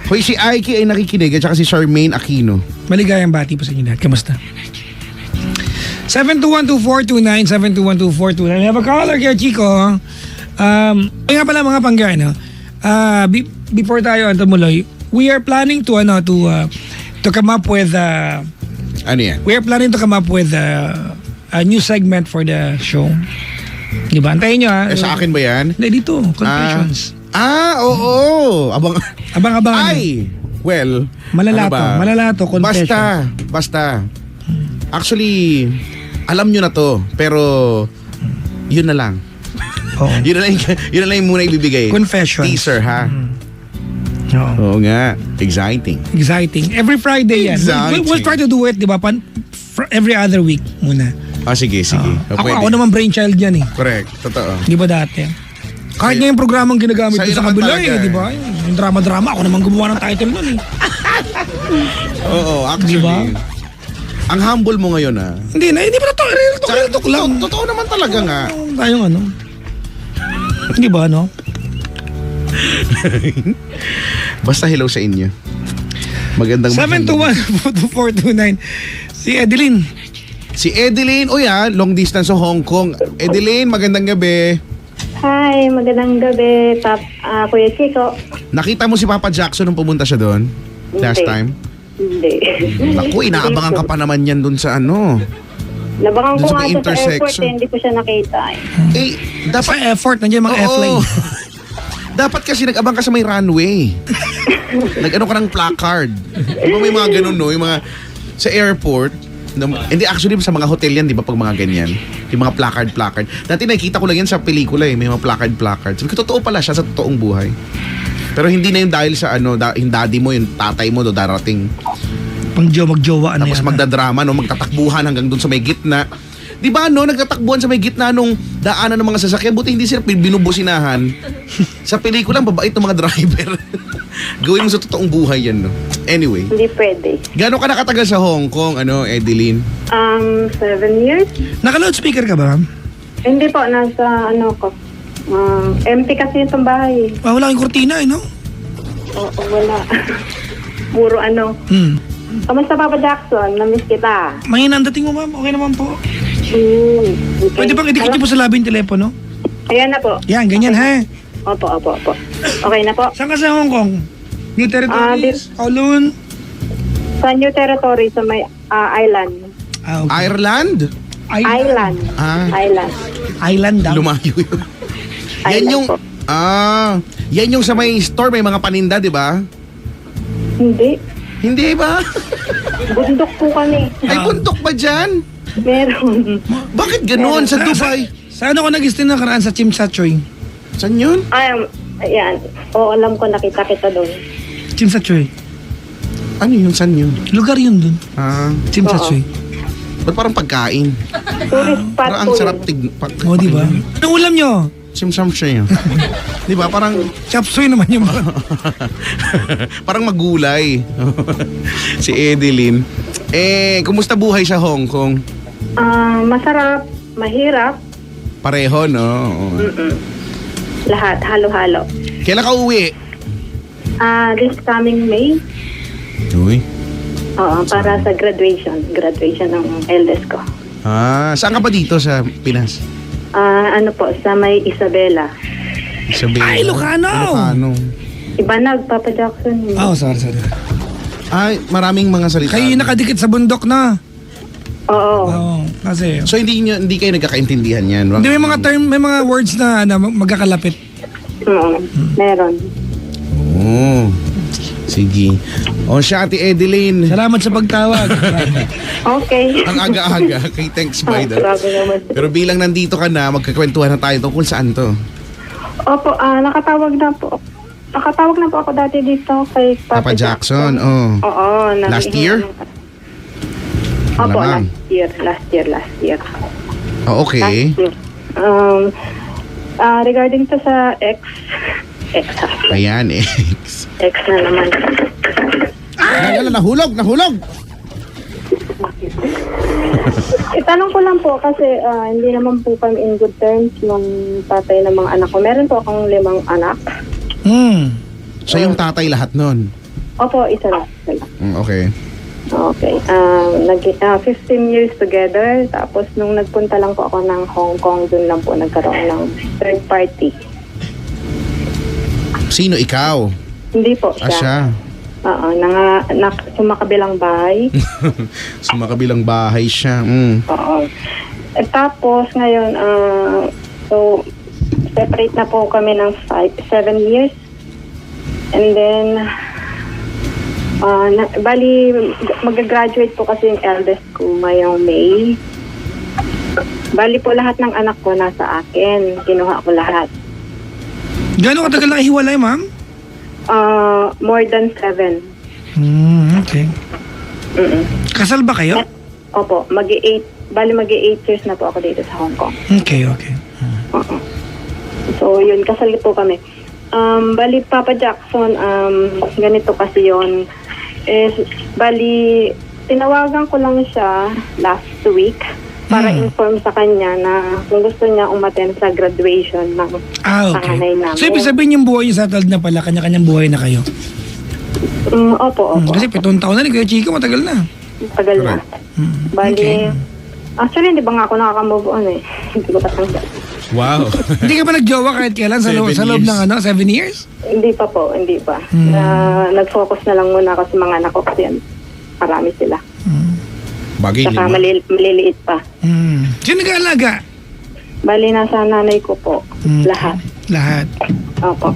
[SPEAKER 3] Hoy, si Aiki ay nakikinig at saka si Charmaine Aquino.
[SPEAKER 2] Maligayang bati po sa inyo lahat. Kamusta? 7212429, 7212429. We have a caller here, Chico. Ay nga pala mga pangga, before tayo tumuloy, we are planning to come up with
[SPEAKER 3] Ano yan?
[SPEAKER 2] we are planning to come up with a new segment for the show. Di ba? Antayin nyo
[SPEAKER 3] Sa akin ba yan?
[SPEAKER 2] Hindi, dito. Confessions.
[SPEAKER 3] Oo.
[SPEAKER 2] Abang-abangan.
[SPEAKER 3] Ay! Well,
[SPEAKER 2] Malalato.
[SPEAKER 3] ano ba?
[SPEAKER 2] Malalato. Confession.
[SPEAKER 3] Basta. Actually, alam nyo na to. Pero, yun na lang.
[SPEAKER 2] Oo.
[SPEAKER 3] Yun na lang yung muna ibibigay.
[SPEAKER 2] Confessions.
[SPEAKER 3] Teaser, ha?
[SPEAKER 2] Oo.
[SPEAKER 3] Oo nga. Exciting.
[SPEAKER 2] Exciting. Every Friday yan. We'll try to do it, di ba? Every other week muna.
[SPEAKER 3] Sige.
[SPEAKER 2] Ako naman brainchild yan eh.
[SPEAKER 3] Correct. Totoo.
[SPEAKER 2] Di ba dati? Kahit nga yung programang ginagamit
[SPEAKER 3] Sa'yo
[SPEAKER 2] ko sa
[SPEAKER 3] naman
[SPEAKER 2] kabila
[SPEAKER 3] talaga
[SPEAKER 2] eh, di ba? Yung drama-drama, ako naman gumawa ng title nun eh.
[SPEAKER 3] Oo, actually.
[SPEAKER 2] Diba?
[SPEAKER 3] Ang humble mo ngayon, ha?
[SPEAKER 2] Hindi pa totoo. Real talk lang.
[SPEAKER 3] Totoo naman talaga nga.
[SPEAKER 2] Tayong Di ba, no?
[SPEAKER 3] Basta hello sa inyo. Magandang
[SPEAKER 2] 721-429. Si Edeline.
[SPEAKER 3] Si Edeline, long distance sa Hong Kong. Edeline, magandang gabi.
[SPEAKER 5] Hi, magandang gabi, Kuya Chico.
[SPEAKER 3] Nakita mo si Papa Jackson nung pumunta siya doon? Last
[SPEAKER 5] Hindi.
[SPEAKER 3] time?
[SPEAKER 5] Hindi.
[SPEAKER 3] Naku, inaabangan ka pa naman yan doon sa
[SPEAKER 5] Nabangan
[SPEAKER 3] Dun
[SPEAKER 5] ko
[SPEAKER 3] sa
[SPEAKER 5] nga
[SPEAKER 3] may
[SPEAKER 5] siya sa airport,
[SPEAKER 3] intersection.
[SPEAKER 5] hindi ko siya nakita.
[SPEAKER 2] Sa effort, nandiyan mga F-lane.
[SPEAKER 3] Dapat kasi nag-abang ka sa may runway. Nag-ano ka ng placard. Diba may mga ganun, no? Yung mga sa airport. Hindi, actually sa mga hotel yan, di ba, pag mga ganyan. Yung mga placard. Dati nakikita ko lang yan sa pelikula eh. May mga placard. Sabi ko, totoo pala siya sa totoong buhay. Pero hindi na yun dahil sa yung daddy mo, yung tatay mo darating.
[SPEAKER 2] Pang magjowa
[SPEAKER 3] Tapos magdadrama, magtatakbuhan hanggang dun sa may gitna. Di ba, nagtatakbuhan sa may gitna nung daanan ng mga sasakyan. Buti hindi sila binubusinahan. Sa pelikula, babait ng mga driver. Gawin mo sa totoong buhay yan, no? Anyway,
[SPEAKER 5] Hindi pwede.
[SPEAKER 3] gano'n ka nakatagal sa Hong Kong, Edeline?
[SPEAKER 5] 7 years?
[SPEAKER 2] Naka-loudspeaker ka ba?
[SPEAKER 5] Hindi po, nasa ko. Empty kasi itong bahay.
[SPEAKER 2] Wala kang kurtina, no?
[SPEAKER 5] Oo, wala. Puro Kamusta Papa Jackson? Namiss kita.
[SPEAKER 2] Mahina ang dating mo, ma'am. Okay naman po.
[SPEAKER 5] Okay.
[SPEAKER 2] Pwede bang idikit niyo po sa labi yung telepono?
[SPEAKER 5] Ayan na po.
[SPEAKER 2] Yan, ganyan, ha?
[SPEAKER 5] Opo. Okay na po.
[SPEAKER 2] Saan ka sa Hong Kong? New Territories? Kowloon?
[SPEAKER 5] Sa New Territory, sa may island.
[SPEAKER 2] Okay.
[SPEAKER 3] Ireland?
[SPEAKER 5] Island.
[SPEAKER 3] Ah.
[SPEAKER 5] Island.
[SPEAKER 2] Island daw.
[SPEAKER 3] Lumayo yun. Yan
[SPEAKER 5] Island
[SPEAKER 3] yung,
[SPEAKER 5] po.
[SPEAKER 3] yan yung sa may store, may mga paninda, di ba?
[SPEAKER 5] Hindi.
[SPEAKER 3] Hindi ba?
[SPEAKER 5] Bundok po kami.
[SPEAKER 3] Ay, bundok ba dyan?
[SPEAKER 5] Meron.
[SPEAKER 3] Bakit ganoon sa Dubai?
[SPEAKER 2] Saan ako nag-stay nakaraan sa Chimsachoy?
[SPEAKER 3] Saan yun?
[SPEAKER 5] Ayan. Oo, alam ko, nakita kita doon.
[SPEAKER 2] Chimsachoy.
[SPEAKER 3] Ano yun? Saan yun?
[SPEAKER 2] Lugar yun dun. Chimsachoy.
[SPEAKER 3] Ba't parang pagkain?
[SPEAKER 5] Tourist spot
[SPEAKER 3] Parang ang
[SPEAKER 5] po
[SPEAKER 3] sarap
[SPEAKER 5] yun.
[SPEAKER 2] O, di ba? Anong ulam nyo?
[SPEAKER 3] Simsam siya yun. Di ba? Parang
[SPEAKER 2] Chapsuy naman yung mga.
[SPEAKER 3] parang magulay. Si Edeline. Kumusta buhay sa Hong Kong?
[SPEAKER 5] Masarap, mahirap,
[SPEAKER 3] Pareho, no? Oo.
[SPEAKER 5] lahat, halo-halo.
[SPEAKER 3] Kailan ka uwi?
[SPEAKER 5] This coming May,
[SPEAKER 3] Uy.
[SPEAKER 5] para sa graduation ng eldest ko.
[SPEAKER 3] Saan ka ba dito sa Pinas?
[SPEAKER 5] Sa may Isabela.
[SPEAKER 3] Isabela.
[SPEAKER 2] Ay, Ilocano!
[SPEAKER 3] Ilocano.
[SPEAKER 5] Iba Papa Jackson.
[SPEAKER 2] Oh, sorry.
[SPEAKER 3] Ay, maraming mga salita.
[SPEAKER 2] Kayo yung nakadikit sa bundok na.
[SPEAKER 5] Oo.
[SPEAKER 2] Oo, kasi.
[SPEAKER 3] So hindi kayo nagkakaintindihan yan?
[SPEAKER 2] Hindi, may mga term, may mga words na magkakalapit.
[SPEAKER 5] Oo, meron.
[SPEAKER 3] Oo. Sige. O siya, Ate Edeline.
[SPEAKER 2] Salamat sa pagtawag.
[SPEAKER 5] Okay.
[SPEAKER 3] Ang aga-aga. Okay, thanks, by the.
[SPEAKER 5] Grabe naman.
[SPEAKER 3] Pero bilang nandito ka na, magkakwentuhan na tayo tungkol saan to?
[SPEAKER 5] Opo, nakatawag na po. Nakatawag na po ako dati dito kay
[SPEAKER 3] Papa Jackson. Oh.
[SPEAKER 5] Oo.
[SPEAKER 3] Last year?
[SPEAKER 5] Opo,
[SPEAKER 3] Malamang.
[SPEAKER 5] last year.
[SPEAKER 3] Oh, okay.
[SPEAKER 5] Last year. Regarding to sa ex
[SPEAKER 3] Ayan,
[SPEAKER 5] ex na naman.
[SPEAKER 3] Nahulog!
[SPEAKER 5] Itanong ko lang po kasi hindi naman po kami in good terms nung tatay ng mga anak ko. Meron po akong 5 anak.
[SPEAKER 3] So yung tatay lahat nun?
[SPEAKER 5] Opo, isa lang.
[SPEAKER 3] Okay.
[SPEAKER 5] Okay. 15 years together. Tapos nung nagpunta lang po ako ng Hong Kong, dun lang po nagkaroon ng third party.
[SPEAKER 3] Sino, ikaw?
[SPEAKER 5] Hindi po siya.
[SPEAKER 3] Siya.
[SPEAKER 5] Oo, sumakabilang bahay.
[SPEAKER 3] Sumakabilang bahay siya.
[SPEAKER 5] Oo. Tapos ngayon, so separate na po kami ng 7 years. And then, bali, mag-graduate po kasi yung eldest ko ngayong May. Bali po lahat ng anak ko nasa akin. Kinuha ko lahat.
[SPEAKER 2] Gano'ng katagal na hiwalay, ma'am?
[SPEAKER 5] More than 7.
[SPEAKER 2] Okay. Kasal ba kayo?
[SPEAKER 5] Opo, mag-8 years na po ako dito sa Hong Kong.
[SPEAKER 2] Okay.
[SPEAKER 5] Oo. So, yun, kasal po kami. Bali, Papa Jackson, ganito kasi yun. Bali, tinawagan ko lang siya last week para inform sa kanya na kung gusto niya umattend sa graduation ng panganay namin.
[SPEAKER 2] So, ibig sabihin yung buhay niyo settled na pala, kanya-kanyang buhay na kayo?
[SPEAKER 5] Opo.
[SPEAKER 2] Kasi 7 taon na ni Kuya Chico, matagal na.
[SPEAKER 5] Tagal na. Bali,
[SPEAKER 2] Okay.
[SPEAKER 5] actually, hindi ba nga ako nakaka-move on eh. Hindi ko katanggal.
[SPEAKER 3] Wow.
[SPEAKER 2] Hindi ka ba nagjowa kahit kailan sa loob
[SPEAKER 3] 7
[SPEAKER 2] ng 7 years?
[SPEAKER 5] Hindi pa po, hindi pa. Nag-focus na lang muna ako sa mga anak ko kasi marami sila.
[SPEAKER 3] Bagay
[SPEAKER 5] Saka
[SPEAKER 3] lima.
[SPEAKER 5] maliliit pa.
[SPEAKER 2] Sino nag-aalaga?
[SPEAKER 5] Bali, nasa nanay ko po. Lahat.
[SPEAKER 2] Lahat.
[SPEAKER 5] Opo.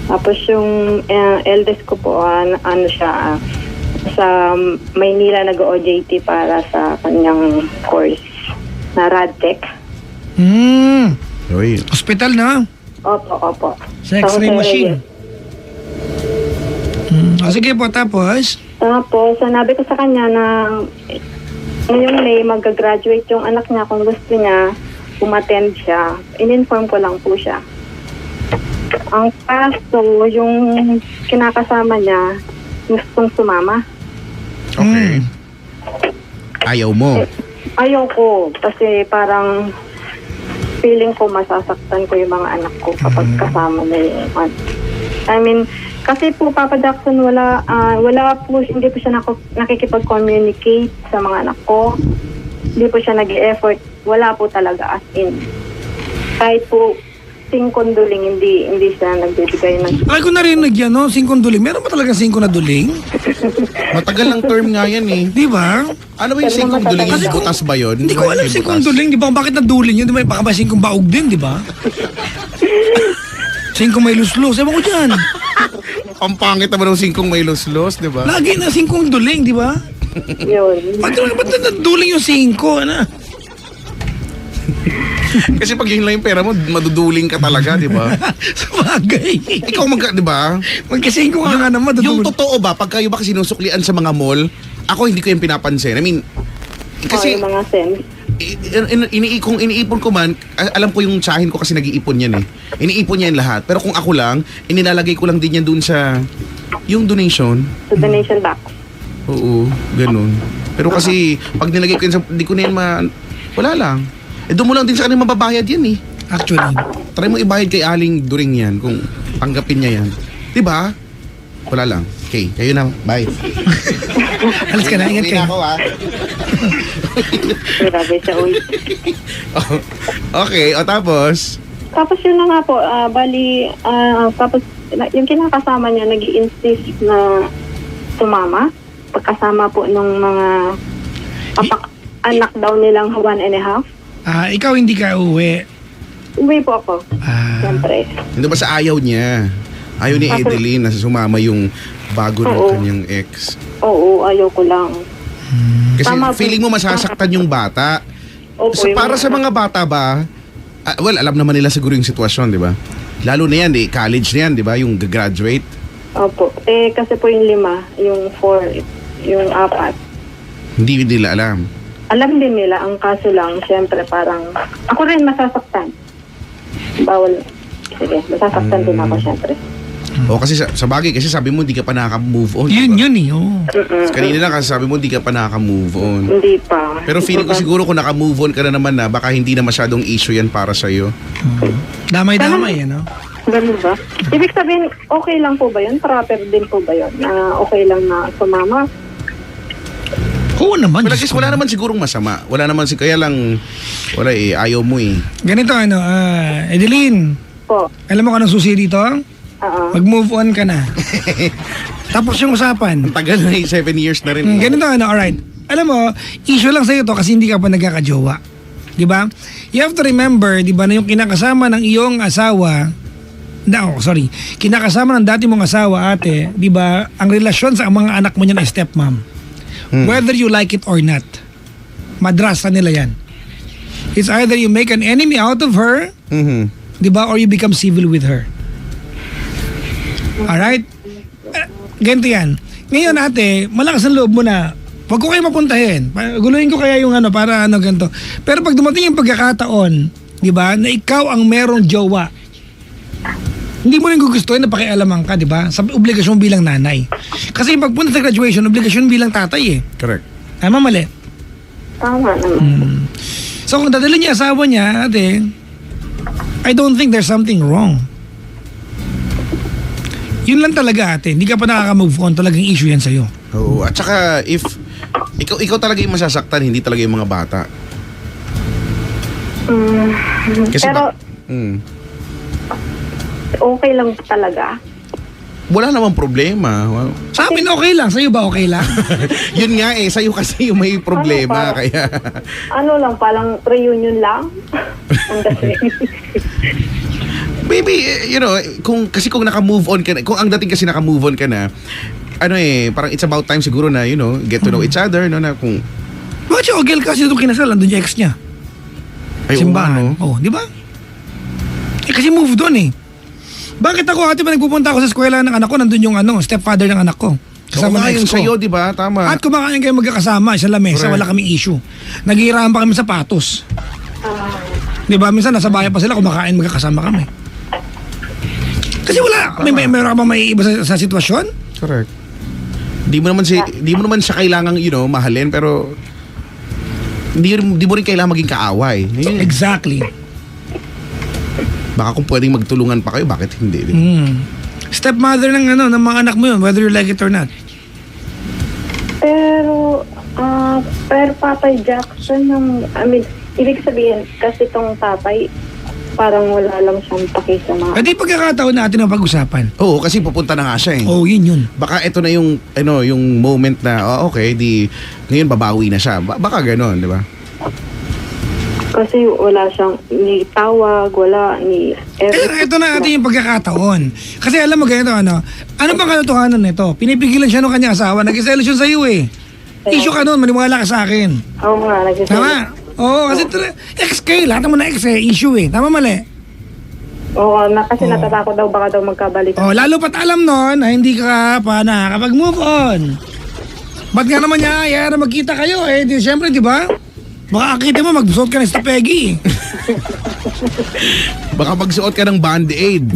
[SPEAKER 5] Tapos yung eldest ko po, siya, sa Maynila nag-OJT para sa kanyang course na RadTech.
[SPEAKER 3] Uy.
[SPEAKER 2] Hospital na?
[SPEAKER 5] Opo.
[SPEAKER 2] Sa X-ray machine. Sige po, tapos?
[SPEAKER 5] Tapos, sanabi ko sa kanya na ngayong May mag-graduate yung anak niya. Kung gusto niya, umattend siya. In-inform ko lang po siya. Ang kaso, yung kinakasama niya, gustong sumama.
[SPEAKER 3] Okay. Ayaw mo.
[SPEAKER 5] Ayaw ko kasi parang feeling ko masasaktan ko yung mga anak ko kapag kasama na yung I mean, kasi po Papa Jackson wala po, hindi po siya nakikipag-communicate sa mga anak ko. Hindi po siya nag-e-effort. Wala po talaga as in. Kahit po singkong duling, hindi siya nagbibigay ng...
[SPEAKER 2] Lagi ko narinig yan, no? Singkong duling. Meron ba talaga singkong na duling?
[SPEAKER 3] Matagal ng term nga yan eh.
[SPEAKER 2] Di ba?
[SPEAKER 3] Ano ba yung
[SPEAKER 5] Pero
[SPEAKER 3] singkong duling?
[SPEAKER 5] Kasi
[SPEAKER 3] Yung
[SPEAKER 2] kung-
[SPEAKER 3] butas ba yun?
[SPEAKER 2] Hindi ko alam
[SPEAKER 3] Yung
[SPEAKER 2] singkong
[SPEAKER 3] butas.
[SPEAKER 2] duling. Di ba? Bakit na duling yun? Di ba? Baka ba singkong baog din, di ba? Singkong may luslus. Ewan ko dyan.
[SPEAKER 3] Ang pangit naman ng singkong may los-los, di ba?
[SPEAKER 2] Lagi na singkong duling, di ba?
[SPEAKER 5] Yun.
[SPEAKER 2] Ba't na duling yung singko? Ano?
[SPEAKER 3] Kasi pag yun lang yung pera mo, maduduling ka talaga, di ba?
[SPEAKER 2] Sabagay.
[SPEAKER 3] Ikaw di ba?
[SPEAKER 2] Magkasingko ka nga naman.
[SPEAKER 3] Yung
[SPEAKER 2] duduling.
[SPEAKER 3] totoo ba, pag kayo ba sinusuklian sa mga mall, ako hindi ko yung pinapansin. I mean, kasi
[SPEAKER 5] Yung mga sense.
[SPEAKER 3] kung iniipon ko man, alam ko yung tsahin ko kasi nag-iipon yan eh. Iniipon niya yung lahat. Pero kung ako lang, inilalagay ko lang din yan dun sa yung donation.
[SPEAKER 5] To donation box.
[SPEAKER 3] Oo, ganun. Pero kasi, pag nilagay ko yun sa, hindi ko na yan wala lang. Eh doon mo lang din sa kanila mababayad yan eh.
[SPEAKER 2] Actually.
[SPEAKER 3] Try mo ibayad kay Aling During yan kung tanggapin niya yan. Diba? Wala lang. Okay, kayo na. Bye.
[SPEAKER 2] Alas ka na. Ingat
[SPEAKER 3] Hindi
[SPEAKER 2] kayo.
[SPEAKER 3] na ako
[SPEAKER 5] Grabe siya, uy.
[SPEAKER 3] Okay, o tapos?
[SPEAKER 5] Tapos yun na nga po, tapos yung kinakasama niya nag-i-insist na sumama. Pagkasama po nung mga anak daw nilang 1.5.
[SPEAKER 2] Ikaw hindi ka uwi.
[SPEAKER 5] Uwi po ako, siyempre.
[SPEAKER 3] Hindi ba sa ayaw niya? Ayaw ni
[SPEAKER 5] Ako-
[SPEAKER 3] Edeline na sumama yung bago ng
[SPEAKER 5] Oo.
[SPEAKER 3] kanyang ex.
[SPEAKER 5] Oo, ayaw ko lang.
[SPEAKER 3] Kasi
[SPEAKER 5] Tama po.
[SPEAKER 3] feeling mo masasaktan yung bata.
[SPEAKER 5] Opo,
[SPEAKER 3] So, para sa mga bata ba, well, alam naman nila siguro yung sitwasyon, di ba? Lalo na yan, college na yan, di ba? Yung graduate.
[SPEAKER 5] Opo. Kasi po yung 5, yung 4, yung 4.
[SPEAKER 3] Hindi nila alam.
[SPEAKER 5] Alam din nila, ang kaso lang, siyempre parang, ako rin masasaktan. Bawal. Sige, masasaktan din ako, siyempre.
[SPEAKER 3] O kasi sa bagay, kasi sabi mo hindi ka pa nakaka-move on.
[SPEAKER 2] Yun,
[SPEAKER 3] diba?
[SPEAKER 2] yun eh. Oh.
[SPEAKER 3] Kanina lang kasi sabi mo hindi ka pa nakaka-move on.
[SPEAKER 5] Hindi pa.
[SPEAKER 3] Pero feeling ko siguro kung naka-move on ka na naman na, baka hindi na masyadong issue yan para sa'yo.
[SPEAKER 2] Damay-damay, ano?
[SPEAKER 5] Ganun ba? Ibig sabihin, okay lang po ba yun? Proper din po ba yun? Na okay lang na sumama?
[SPEAKER 2] Oo naman.
[SPEAKER 3] Well,
[SPEAKER 2] Diyos
[SPEAKER 3] guess
[SPEAKER 2] ko.
[SPEAKER 3] wala naman sigurong masama. Wala naman kaya lang, wala ayaw mo eh.
[SPEAKER 2] Ganito, Edeline,
[SPEAKER 5] Po.
[SPEAKER 2] alam mo kung anong susi dito?
[SPEAKER 5] Oo.
[SPEAKER 2] Mag-move on ka na. Tapos yung usapan.
[SPEAKER 3] Ang tagal na 7 years na rin.
[SPEAKER 2] Ganito, alright. Alam mo, issue lang sa'yo to kasi hindi ka pa nagkakajowa. Di ba? You have to remember, di ba, na yung kinakasama ng iyong asawa, kinakasama ng dati mong asawa, ate, di ba, ang relasyon sa mga anak mo niyan ay stepmom. Whether you like it or not. Madrasa nila yan. It's either you make an enemy out of her,
[SPEAKER 3] Mhm.
[SPEAKER 2] di ba, or you become civil with her. Alright? Ganito yan. Ngayon ate, malakas ang loob mo na, wag ko kayo mapuntahin. Guluhin ko kaya yung para ganito. Pero pag dumating yung pagkakataon, di ba, na ikaw ang merong jowa, hindi mo rin gugustuhin na pakialaman ka, di ba? Sa obligasyon bilang nanay. Kasi pagpunta sa graduation, obligasyon bilang tatay eh.
[SPEAKER 3] Correct.
[SPEAKER 2] Tama, mali.
[SPEAKER 5] Tama naman.
[SPEAKER 2] So kung dadalhin niya asawa niya, ate, I don't think there's something wrong. Yun lang talaga, ate. Hindi ka pa nakaka-move on. Talagang issue yan sa'yo.
[SPEAKER 3] Oo. At saka, if ikaw talaga yung masasaktan, hindi talaga yung mga bata. Kasi
[SPEAKER 5] Pero okay lang talaga.
[SPEAKER 3] wala namang problema. Wow.
[SPEAKER 2] Sa amin okay lang. Sa'yo ba okay lang?
[SPEAKER 3] Yun nga sa'yo kasi yung may problema.
[SPEAKER 5] Ano,
[SPEAKER 3] Kaya,
[SPEAKER 5] Ano lang, parang reunion lang. Ang dating.
[SPEAKER 3] maybe, kung naka-move on ka na, kung ang dating kasi naka-move on ka na, parang it's about time siguro na, get to know each other, na kung,
[SPEAKER 2] Bakit si Ogel kasi itong kinasal? Andun yung ex niya. Simbahan.
[SPEAKER 3] oo,
[SPEAKER 2] Oh, di ba? Kasi move doon eh. Bakit ako, ate, pa nagpupunta ako sa eskwela ng anak ko, nandun yung stepfather ng anak ko. Kasama ng
[SPEAKER 3] yung
[SPEAKER 2] ex ko.
[SPEAKER 3] sa'yo, di ba? Tama.
[SPEAKER 2] At kumakain kayo magkakasama, isang lamesa,
[SPEAKER 3] Correct.
[SPEAKER 2] wala kaming issue. Naghihirahan pa kami sa patos. Di ba? Minsan nasa bahay pa sila, kumakain magkakasama kami. Kasi wala, meron ka ba may iba sa sitwasyon?
[SPEAKER 3] Correct. Di mo naman siya kailangang, mahalin, pero di mo rin kailangan maging kaaway.
[SPEAKER 2] Exactly.
[SPEAKER 3] Baka kung pwedeng magtulungan pa kayo, bakit hindi? Di ba?
[SPEAKER 2] Stepmother ng mga anak mo yun, whether you like it or not.
[SPEAKER 5] Pero Papay Jackson, ibig sabihin, kasi itong tatay, parang wala lang siyang paki sa mga...
[SPEAKER 2] Pwede pagkakataon natin ang pag-usapan.
[SPEAKER 3] Oo, kasi pupunta na nga siya eh.
[SPEAKER 2] Oh, yun.
[SPEAKER 3] Baka ito na yung moment na, okay, ngayon babawi na siya. Baka ganon, di ba?
[SPEAKER 5] Kasi wala siyang ni tawag, wala ni...
[SPEAKER 2] Ito na natin yung pagkakataon. Kasi alam mo ganito, ano bang katotohanan nito? Pinipigilan siya ng kanyang asawa, nag-iselo siya sa iyo eh. Issue ka nun, maniwala ka sa akin.
[SPEAKER 5] Oo nga, nagsisabi.
[SPEAKER 2] Tama? Oo, kasi ex kayo, lahat naman na ex eh, issue eh. Tama mali?
[SPEAKER 5] Oo, kasi natatakot daw, baka daw magkabalik.
[SPEAKER 2] Oh, lalo pat alam nun na hindi ka pa nakakapag-move on. Ba't nga naman niya na magkita kayo eh? Siyempre, di ba? Baka akita mo, magsuot ka ng stapegi.
[SPEAKER 3] Baka magsuot ka ng Band-Aid.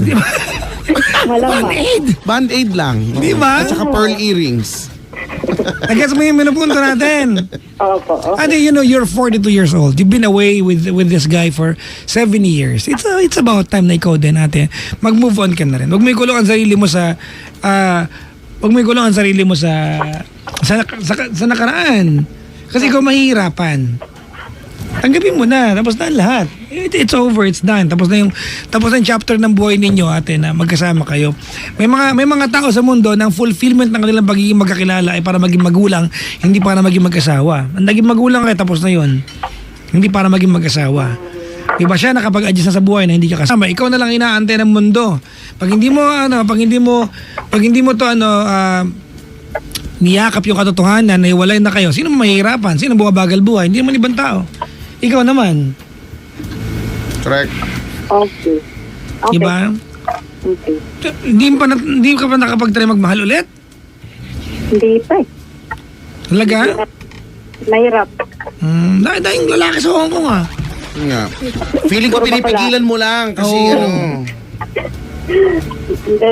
[SPEAKER 5] Malamang.
[SPEAKER 3] Band-Aid lang.
[SPEAKER 2] Di ba?
[SPEAKER 3] At saka pearl earrings.
[SPEAKER 2] I guess may minupunto natin.
[SPEAKER 5] Opo.
[SPEAKER 2] Ate, you're 42 years old. You've been away with this guy for 7 years. It's about time na ikaw din, ate. Mag-move on ka na rin. Huwag mo ikulong ang sarili mo sa nakaraan. Kasi ikaw mahihirapan. Tanggapin mo na, tapos na ang lahat. It's over, it's done. Tapos na yung chapter ng buhay ninyo, ate, na magkasama kayo. May mga tao sa mundo na ang fulfillment ng kanilang pagiging magkakilala ay para maging magulang, hindi para maging mag-asawa. Ang naging magulang ka, tapos na yun. Hindi para maging mag-asawa. Diba siya nakapag-adjust na sa buhay na hindi ka kasama. Ikaw na lang inaantay ng mundo. Pag hindi mo to niyakap yung katotohanan na hiwalay na kayo, sino mahihirapan? Sino bumabagal buhay? Hindi naman ibang tao. Ikaw naman.
[SPEAKER 3] Correct.
[SPEAKER 5] Okay.
[SPEAKER 2] Diba?
[SPEAKER 5] Okay.
[SPEAKER 2] Hindi ka pa nakapag-try magmahal ulit?
[SPEAKER 5] Hindi pa eh.
[SPEAKER 2] Talaga?
[SPEAKER 5] Mahirap.
[SPEAKER 2] Dahil lalaki sa Hong Kong ah.
[SPEAKER 3] Nga. Feeling ko pinipigilan mo lang kasi
[SPEAKER 5] Hindi,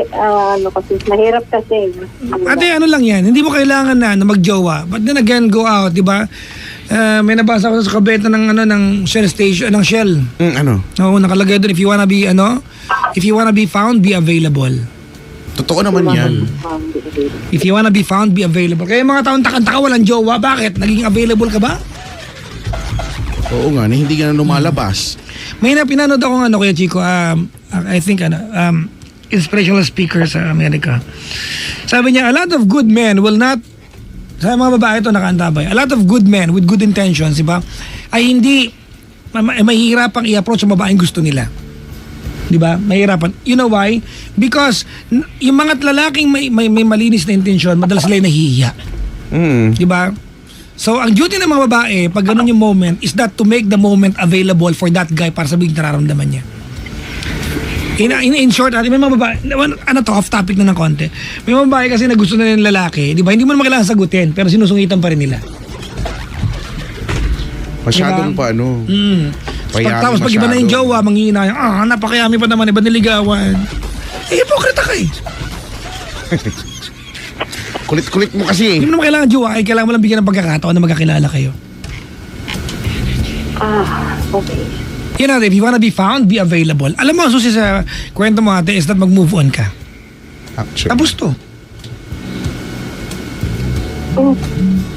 [SPEAKER 5] kasi mahirap kasi.
[SPEAKER 2] Ate, lang yan. Hindi mo kailangan na mag-jowa. But then again, go out, di ba? May nabasa ko sa kabeta ng Shell station, ng Shell.
[SPEAKER 3] Ano?
[SPEAKER 2] Oo, nakalagay doon, if you wanna be found, be available.
[SPEAKER 3] Totoo naman yan.
[SPEAKER 2] If you wanna be found, be available. Kaya mga taon taka walang jowa, bakit? Naging available ka ba?
[SPEAKER 3] Oo nga, hindi ka na lumalabas.
[SPEAKER 2] May pinanood ako Kuya Chico, I think inspirational speaker sa Amerika. Sabi niya, a lot of good men will not, sa mga babae ito nakaantabay, a lot of good men with good intentions, diba, ay hindi mahihirapang i-approach ang babaeng gusto nila. Diba? Mahirapan. You know why? Because yung mga lalaking may malinis na intensyon, madalas sila nahihiya. Diba? So, ang duty ng mga babae, pag ganun yung moment, is that to make the moment available for that guy para sabihin nararamdaman niya. In short, may mga babae, off topic na ng konti. May mga babae kasi na gusto na ng lalaki, di ba? Hindi mo naman kailangan sagutin, pero sinusungitan pa rin nila.
[SPEAKER 3] Masyadong
[SPEAKER 2] diba?
[SPEAKER 3] Payami
[SPEAKER 2] Tapos pag iba na yung jowa, manghihina, napakayami pa naman, iba niligawan. Hipokrita ka eh.
[SPEAKER 3] Kulit-kulit mo kasi.
[SPEAKER 2] Hindi mo naman kailangan jowa, kailangan mo lang bigyan ng pagkakataon na magkakilala kayo.
[SPEAKER 5] Okay.
[SPEAKER 2] If you wanna be found, be available. Alam mo, susi sa kwento mo ate is that mag-move on ka.
[SPEAKER 3] Actually.
[SPEAKER 2] Tapos to.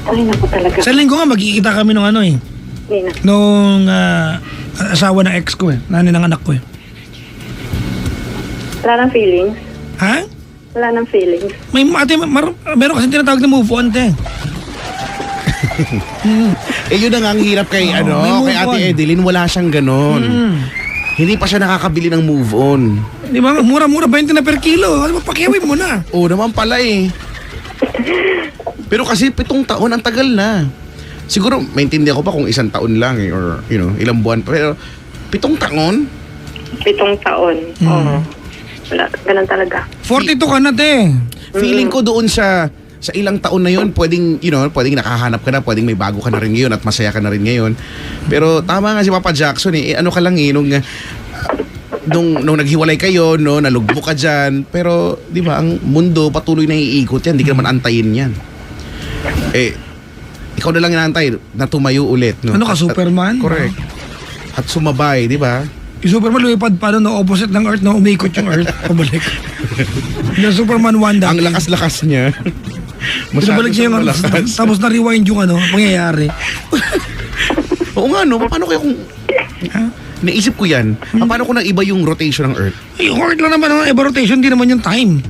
[SPEAKER 5] Ay, naku talaga.
[SPEAKER 2] Sa linggo nga, magkikita kami nung nung asawa ng ex ko nanay ng anak ko
[SPEAKER 5] Wala ng feelings?
[SPEAKER 2] Ha?
[SPEAKER 5] Wala ng feelings?
[SPEAKER 2] Meron kasi tinatawag na move on, te.
[SPEAKER 3] Yun na nga ang hirap kay,
[SPEAKER 2] may
[SPEAKER 3] kay
[SPEAKER 2] move
[SPEAKER 3] Ate
[SPEAKER 2] on.
[SPEAKER 3] Edeline, wala siyang ganon. Hindi pa siya nakakabili ng move on.
[SPEAKER 2] Di ba? Mura-mura, 20 na per kilo. Ano ba, pakiawin mo na.
[SPEAKER 3] Oo naman pala eh. Pero kasi 7 taon, ang tagal na. Siguro, maintindihan ko pa kung 1 taon lang or, ilang buwan pa. Pero 7 taon?
[SPEAKER 5] 7 taon. Oo. Wala, ganun talaga.
[SPEAKER 2] 42 ka na, te.
[SPEAKER 3] Feeling ko doon sa ilang taon na yun, pwedeng nakahanap ka na, pwedeng may bago ka na rin ngayon at masaya ka na rin ngayon. Pero tama nga si Papa Jackson ano ka lang nung nung naghiwalay kayo, no, nalugbo ka dyan. Pero, di ba, ang mundo patuloy na iikot yan. Hindi ka naman antayin yan. Ikaw na lang inaantay na tumayo ulit. No?
[SPEAKER 2] Ano ka, Superman?
[SPEAKER 3] Correct. At sumabay, di ba?
[SPEAKER 2] Yung Superman lumipad pa no, opposite ng Earth, no, umikot yung Earth, pabalik. Yung Superman 1 dati.
[SPEAKER 3] Ang lakas-lakas niya.
[SPEAKER 2] Pinabalik niya yung
[SPEAKER 3] malakas.
[SPEAKER 2] tapos na-rewind yung pangyayari.
[SPEAKER 3] Oo nga, no? Paano kaya kung... Naisip ko yan. Paano kung naiba yung rotation ng Earth?
[SPEAKER 2] Yung Earth lang naman ang iba rotation, hindi naman yung time.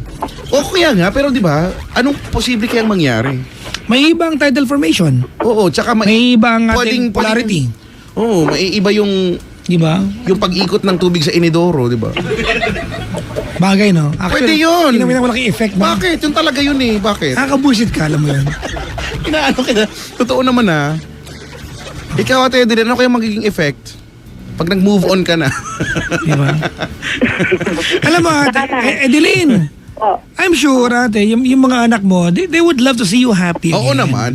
[SPEAKER 3] O kaya nga, pero di ba, anong posible kayang mangyari?
[SPEAKER 2] May ibang tidal formation.
[SPEAKER 3] Oo, tsaka
[SPEAKER 2] May ibang ating polarity.
[SPEAKER 3] Oo, maiiba yung
[SPEAKER 2] Di ba?
[SPEAKER 3] pag-ikot ng tubig sa inidoro, di ba?
[SPEAKER 2] Bagay, no?
[SPEAKER 3] Pwede yun.
[SPEAKER 2] Hindi naman malaking effect. No?
[SPEAKER 3] Bakit? Yun talaga yun eh. Bakit?
[SPEAKER 2] Nakakabullshit ka, alam mo yan.
[SPEAKER 3] Inaano kita. Totoo naman ah. Ikaw ate, din ano kaya magiging effect? Pag nag-move on ka na.
[SPEAKER 2] Di ba? Alam mo, ate, Edeline,
[SPEAKER 5] Oh,
[SPEAKER 2] I'm sure, ate, yung mga anak mo, they would love to see you happy
[SPEAKER 3] Oo
[SPEAKER 2] again.
[SPEAKER 3] naman.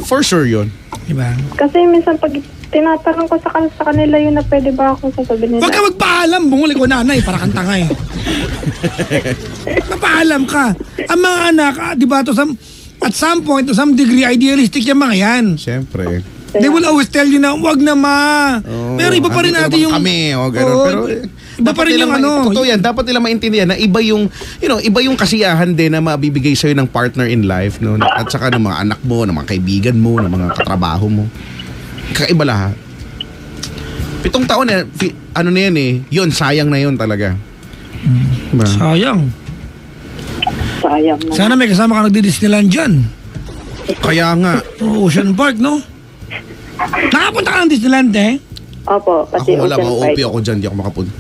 [SPEAKER 3] For sure yun.
[SPEAKER 2] Di ba?
[SPEAKER 5] kasi minsan pag tinatanong ko sa kanila yun na pwede ba akong sasabihin nila.
[SPEAKER 2] Huwag ka magpaalam, bumuli ko nanay, para kang tanga eh. Napaalam ka. Ang mga anak, di ba, at some point, to some degree, idealistic yung mga yan.
[SPEAKER 3] Siyempre.
[SPEAKER 2] They will always tell you na, wag na ma.
[SPEAKER 3] Oo,
[SPEAKER 2] Pero iba pa rin
[SPEAKER 3] andito
[SPEAKER 2] natin yung...
[SPEAKER 3] naman kami, o gano'n.
[SPEAKER 2] Oo,
[SPEAKER 3] Pero
[SPEAKER 2] iba pa rin yung ano.
[SPEAKER 3] Totoo yan, dapat nila maintindihan na iba yung, iba yung kasiyahan din na mabibigay sa'yo ng partner in life, no? At saka ng mga anak mo, ng mga kaibigan mo, ng mga katrabaho mo. Kakaiba lahat. 7 taon na, ano na yan eh, yun, sayang na yun talaga. Diba?
[SPEAKER 2] Sayang.
[SPEAKER 5] Sayang na.
[SPEAKER 2] Sana may kasama ka nagdi-Disneyland dyan.
[SPEAKER 3] Kaya nga,
[SPEAKER 2] Ocean Park, no? Nakapunta ka ng Disneyland, eh?
[SPEAKER 5] Opo, kasi
[SPEAKER 3] ako wala,
[SPEAKER 5] Ocean
[SPEAKER 3] ma-OP
[SPEAKER 5] Park.
[SPEAKER 3] ako dyan, di ako makapunta.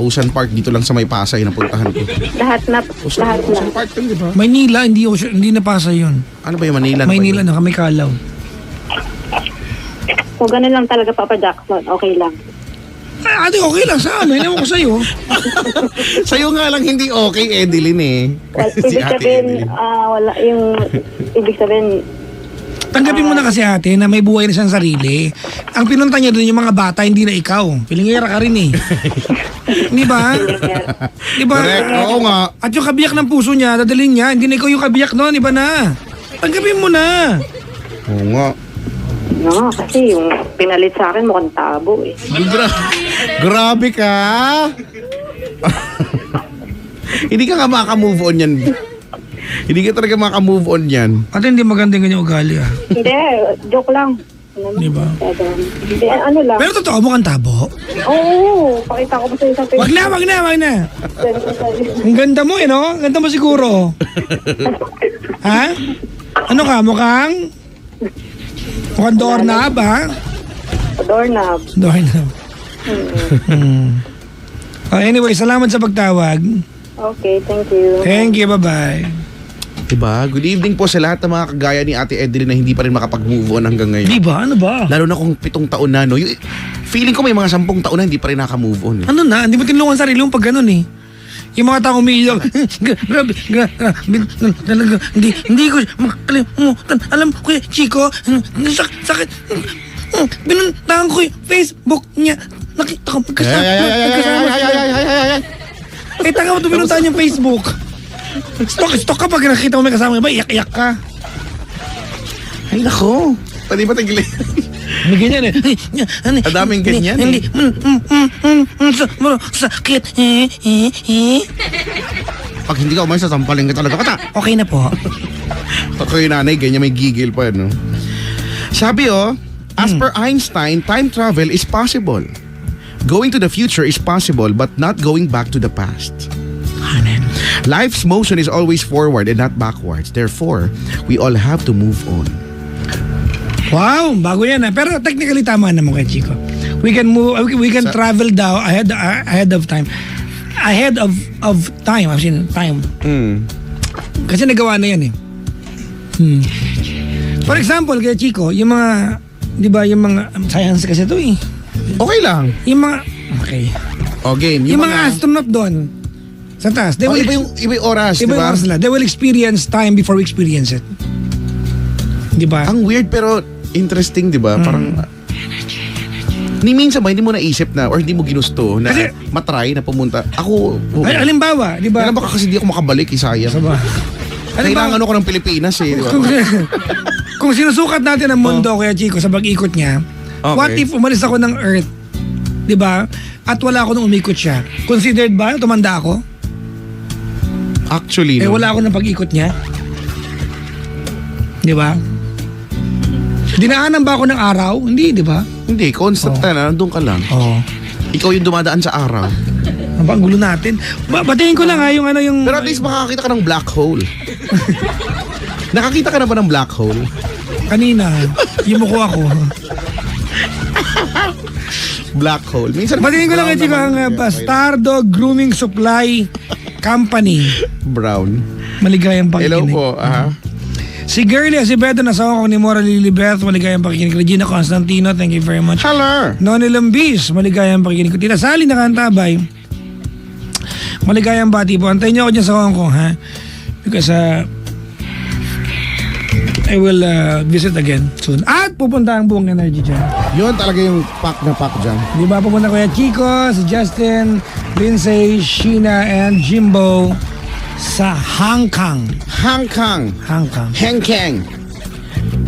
[SPEAKER 3] Ocean Park, dito lang sa may Pasay na puntahan ko.
[SPEAKER 5] Lahat na.
[SPEAKER 3] Ocean Park yun, di ba?
[SPEAKER 2] Maynila, hindi napasa yun.
[SPEAKER 3] Ano ba yung Manila?
[SPEAKER 2] Maynila na kami kalaw.
[SPEAKER 5] So, ganun lang talaga, Papa Jackson. Okay lang.
[SPEAKER 2] Ate, okay lang sa amin. Ewan ko sa'yo.
[SPEAKER 3] Sa'yo nga lang hindi okay, Edeline eh.
[SPEAKER 5] Well,
[SPEAKER 3] Si
[SPEAKER 5] ibig
[SPEAKER 3] Ate
[SPEAKER 5] sabihin,
[SPEAKER 3] Edeline.
[SPEAKER 5] wala yung, ibig sabihin,
[SPEAKER 2] Tanggapin mo na kasi ate na may buhay na siyang sarili. Ang pinunta niya doon yung mga bata, hindi na ikaw. Pilingera ka rin eh. Di ba? Di ba?
[SPEAKER 3] Correct, oo nga.
[SPEAKER 2] At yung kabiyak ng puso niya, dadalhin niya. Hindi na ikaw yung kabiyak noon, iba na. Tanggapin mo na.
[SPEAKER 3] Oo nga.
[SPEAKER 5] no, kasi yung pinalit sa akin mukhang tabo eh.
[SPEAKER 3] Grabe ka! Hindi ka nga maka-move on yan. Hindi ka talaga maka-move on yan.
[SPEAKER 2] Ate, hindi magandang ganyan ugali ah.
[SPEAKER 5] Hindi, joke lang.
[SPEAKER 2] Di ba?
[SPEAKER 5] Hindi, ano lang.
[SPEAKER 2] Pero totoo mo kang tabo.
[SPEAKER 5] Oo, pakita ko ba sa isang
[SPEAKER 2] Wag na, wag na, wag na. Ang ganda mo eh, no? Ang ganda mo siguro. Ha? Ano ka? Mukhang doorknob, ha?
[SPEAKER 5] Doorknob.
[SPEAKER 2] Doorknob. Anyway, salamat sa pagtawag.
[SPEAKER 5] Okay, thank you.
[SPEAKER 2] Thank you, bye-bye.
[SPEAKER 3] Diba? Good evening po sa lahat ng mga kagaya ni Ate Edeline na hindi pa rin makapag-move on hanggang ngayon.
[SPEAKER 2] Di ba? Ano ba?
[SPEAKER 3] Lalo na kung 7 taon na, no? Feeling ko may mga 10 taon na hindi pa rin naka-move on. Eh.
[SPEAKER 2] Ano na? Hindi mo tinulungan sarili mo pag ganun eh. Yung mga tao umiiyak. Grabe, talaga. Hindi ko makalimutan. Alam ko, Chico, sakit. Binuntahan ko yung Facebook niya. Nakita ko magkasama. Eh, taga mo ito binuntahan yung Facebook. Stalk ka pag nakita mo may kasama iba, iyak-iyak ka.
[SPEAKER 3] Ay, nako. Pwede ba tagilin?
[SPEAKER 2] May ganyan eh.
[SPEAKER 3] Adaming ganyan
[SPEAKER 2] Hindi. Sakit.
[SPEAKER 3] Pag hindi ka umalis, sasampalin ka talaga. Kata!
[SPEAKER 2] Okay na po.
[SPEAKER 3] Ako yung nanay, ganyan may gigil pa, no? Sabi as per Einstein, time travel is possible. Going to the future is possible, but not going back to the past. Life's motion is always forward and not backwards. Therefore, we all have to move on.
[SPEAKER 2] Wow, bago yan ah. Pero technically tama naman kay Chico. We can move, we can travel down ahead of time. Ahead of time, I've seen time. Kasi nagawa na yan eh. For example, kay Chico, yung mga, di ba, yung mga, science kasi ito eh.
[SPEAKER 3] Okay lang.
[SPEAKER 2] Yung mga, okay.
[SPEAKER 3] O game,
[SPEAKER 2] Yung mga astronaut doon, sa taas, they will,
[SPEAKER 3] iba yung oras,
[SPEAKER 2] iba yung
[SPEAKER 3] diba?
[SPEAKER 2] oras nila. They will experience time before we experience it. Di ba?
[SPEAKER 3] Ang weird pero interesting, di ba? Parang, Ni minsan ba, hindi mo naisip na, or hindi mo ginusto na
[SPEAKER 2] Kasi-
[SPEAKER 3] matry na pumunta. Ako,
[SPEAKER 2] Ay, halimbawa, di ba?
[SPEAKER 3] kailan ba kasi di ako makabalik, sayang.
[SPEAKER 2] Diba?
[SPEAKER 3] Kailangan ako ng Pilipinas eh. Di ba?
[SPEAKER 2] Kung sinusukat natin ang mundo, Kuya Chico, sa pag-ikot niya,
[SPEAKER 3] Okay.
[SPEAKER 2] what if umalis ako ng Earth, di ba? At wala ako nung umikot siya. Considered ba? Tumanda ako?
[SPEAKER 3] Actually,
[SPEAKER 2] Eh,
[SPEAKER 3] no?
[SPEAKER 2] wala ako ng pag-ikot niya. Di ba? Dinaanan ba ako ng araw? Hindi, di ba?
[SPEAKER 3] Hindi, constant ka na, nandun ka lang.
[SPEAKER 2] Oo.
[SPEAKER 3] Ikaw yung dumadaan sa araw.
[SPEAKER 2] Ang ang gulo natin. Batiin ko lang ha, yung ano yung...
[SPEAKER 3] Pero at least makakakita ka ng black hole. Nakakita ka na ba ng black hole?
[SPEAKER 2] Kanina, yung mukha ko.
[SPEAKER 3] Black hole. Minsan,
[SPEAKER 2] Batiin ko lang
[SPEAKER 3] brown
[SPEAKER 2] kay Chico
[SPEAKER 3] naman.
[SPEAKER 2] ang Bastardo Grooming Supply Company.
[SPEAKER 3] Brown.
[SPEAKER 2] Maligayang
[SPEAKER 3] Hello
[SPEAKER 2] pakikinig.
[SPEAKER 3] po.
[SPEAKER 2] Si Girlie Acevedo, nasawa ko ni Mora Lilibeth, maligayang pakikinig. Regina Constantino, thank you very much.
[SPEAKER 3] Hello.
[SPEAKER 2] Noni Lambis, maligayang pakikinig. Tita Sally Nakantabay, maligayang bati po. Antayin niyo ako dyan sa Hong Kong, ha? Because I will visit again soon. At pupunta ang buong energy dyan.
[SPEAKER 3] Yun talaga yung pack na pack dyan.
[SPEAKER 2] Di ba pupunta Kuya Chico, si Justin, Lindsay, Sheena, and Jimbo sa Hong Kong.
[SPEAKER 3] Hang Kang.
[SPEAKER 2] Hong Kong.
[SPEAKER 3] Heng Keng.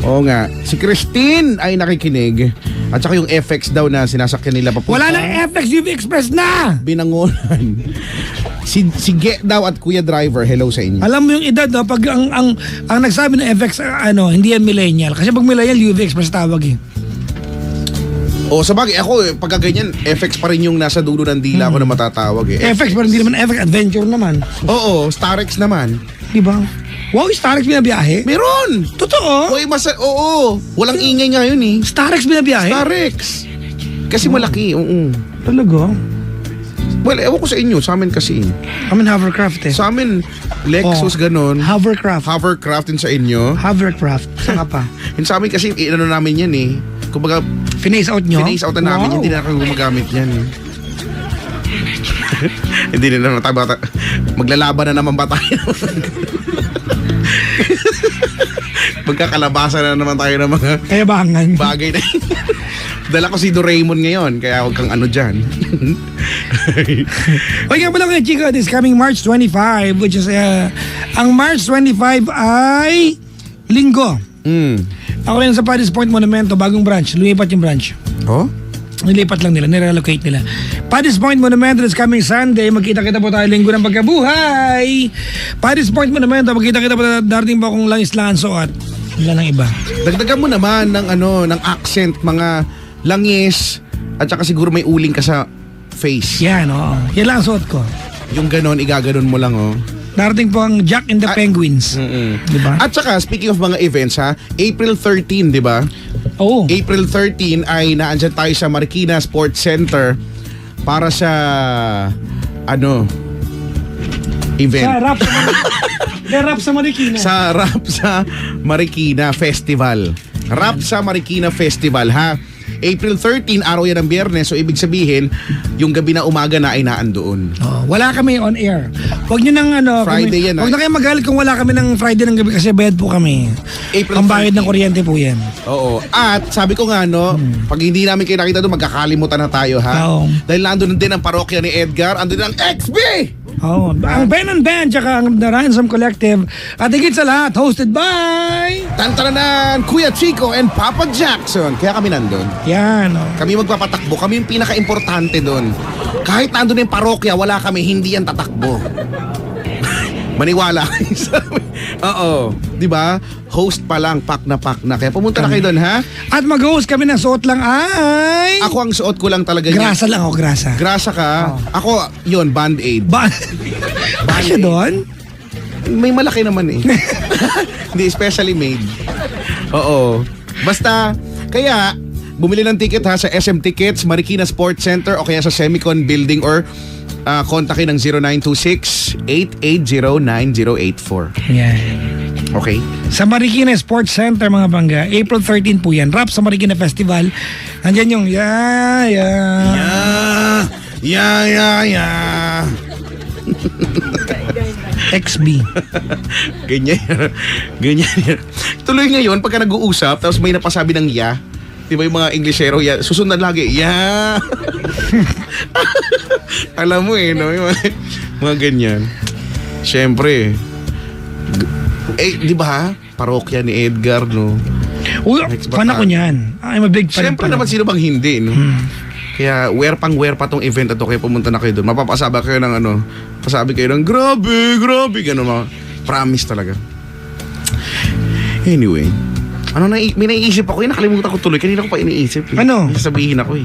[SPEAKER 3] Oo nga. Si Christine ay nakikinig. At saka yung FX daw na sinasakyan nila papunta.
[SPEAKER 2] Wala na FX UV Express na!
[SPEAKER 3] Binangonan. Si Ge daw at Kuya Driver, hello sa inyo.
[SPEAKER 2] Alam mo yung edad, no? Pag ang nagsabi ng FX, hindi yan millennial. Kasi pag millennial, UV Express tawag eh.
[SPEAKER 3] O sabagay, ako pagka ganyan, FX pa rin yung nasa dulo ng dila ko na matatawag eh.
[SPEAKER 2] FX, pero hindi naman FX, adventure naman.
[SPEAKER 3] Oo, Starex naman.
[SPEAKER 2] Di ba? Wow, Starex binabiyahe?
[SPEAKER 3] Meron!
[SPEAKER 2] Totoo?
[SPEAKER 3] Oo, walang ingay nga yun eh.
[SPEAKER 2] Starex binabiyahe?
[SPEAKER 3] Starex. Kasi malaki, oo.
[SPEAKER 2] Talaga?
[SPEAKER 3] Well, ewan ko sa inyo, sa amin kasi.
[SPEAKER 2] Kami hovercraft eh.
[SPEAKER 3] Sa amin, Lexus ganon.
[SPEAKER 2] Hovercraft.
[SPEAKER 3] Hovercraft din sa inyo.
[SPEAKER 2] Hovercraft. Saan ka pa?
[SPEAKER 3] Yun sa amin kasi, ano namin yan eh. Kumbaga,
[SPEAKER 2] Finace out nyo?
[SPEAKER 3] finish out na namin,
[SPEAKER 2] Wow.
[SPEAKER 3] hindi na ako gumagamit yan. Hindi na naman tayo maglalaban na naman ba tayo? Magkakalabasan na naman tayo ng mga
[SPEAKER 2] Kayabangan.
[SPEAKER 3] bagay na Dala ko si Doraemon ngayon, kaya huwag kang ano dyan.
[SPEAKER 2] Okay nga pala kay Chico, this coming March 25, which is, ang March 25 ay Linggo. Ako rin sa Paddy's Point Monumento, bagong branch, lumipat yung branch.
[SPEAKER 3] Oh?
[SPEAKER 2] Nilipat lang nila, nirelocate nila. Paddy's Point Monumento is coming Sunday. Magkita-kita po tayo linggo ng pagkabuhay. Paddy's Point Monumento, magkita-kita po tayo. Darating po akong langis lang ang suot. Wala ng iba.
[SPEAKER 3] Dagdagan mo naman ng accent, mga langis, at saka siguro may uling ka sa face.
[SPEAKER 2] Yan, oo. Yan lang ang suot ko.
[SPEAKER 3] Yung ganon, igaganon mo lang, oh.
[SPEAKER 2] Darating po ang Jack and the Penguins. Diba?
[SPEAKER 3] At saka, speaking of mga events, ha, April 13, di ba?
[SPEAKER 2] Oo.
[SPEAKER 3] April 13 ay naandyan tayo sa Marikina Sports Center para sa event.
[SPEAKER 2] Sa rap sa rap sa Marikina.
[SPEAKER 3] Sa Rap sa Marikina Festival. Rap sa Marikina Festival, ha? April 13, araw yan ng Biyernes. So, ibig sabihin, yung gabi na umaga na ay naandoon.
[SPEAKER 2] Oh, wala kami on air. Huwag nyo nang
[SPEAKER 3] Friday yan,
[SPEAKER 2] Huwag na kayo magalit kung wala kami ng Friday ng gabi kasi bayad po kami.
[SPEAKER 3] April
[SPEAKER 2] Ang bayad
[SPEAKER 3] 13.
[SPEAKER 2] ng kuryente po yan.
[SPEAKER 3] Oo. At sabi ko nga, pag hindi namin kayo nakita doon, magkakalimutan na tayo, ha?
[SPEAKER 2] Oo.
[SPEAKER 3] Dahil nandun din ang parokya ni Edgar, andun din ang XB!
[SPEAKER 2] Oh, ang Ben and Ben tsaka ang The Ransom Collective at higit sa lahat hosted by
[SPEAKER 3] Tantaranan, Kuya Chico and Papa Jackson. Kaya kami nandun.
[SPEAKER 2] yan. Oh.
[SPEAKER 3] Kami magpapatakbo. Kami yung pinaka-importante doon. Kahit nandun yung parokya, wala kami, hindi yan tatakbo. Maniwala kayo sa amin. Oo. Di ba? Host pa lang, pak na. Kaya pumunta na kayo doon, ha?
[SPEAKER 2] At mag-host kami ng suot lang ay
[SPEAKER 3] Ako ang suot ko lang talaga niya.
[SPEAKER 2] grasa lang ako, grasa.
[SPEAKER 3] Grasa ka. Ako, yun, Band-Aid.
[SPEAKER 2] Bakit doon?
[SPEAKER 3] May malaki naman eh. Hindi, specially made. Oo. Basta, kaya, bumili ng ticket ha sa SM Tickets, Marikina Sports Center o kaya sa Semicon Building or kontakin ng 0926-880-9084.
[SPEAKER 2] Yan.
[SPEAKER 3] Okay?
[SPEAKER 2] Sa Marikina Sports Center mga bangga, April 13 po yan. Rap sa Marikina Festival. Nandyan yung
[SPEAKER 3] Yeah.
[SPEAKER 2] XB.
[SPEAKER 3] Ganyan. Tuloy ngayon, pagka nag-uusap, tapos may napasabi ng ya, Di ba yung mga Englishero, susundan lagi, yeah. Alam mo no? Yung mga ganyan. Siyempre, di ba, parokya ni Edgar, no?
[SPEAKER 2] Uy, fan ako niyan. I'm a big fan.
[SPEAKER 3] Siyempre naman, sino bang hindi, no? Kaya wear pa tong event na to, kaya pumunta na kayo doon. Mapapasaba kayo ng pasabi kayo ng grabe, gano'n mga. Promise talaga. Anyway, may naiisip ako, nakalimutan ko tuloy. Kanina ko pa iniisip.
[SPEAKER 2] Ano?
[SPEAKER 3] May sasabihin ako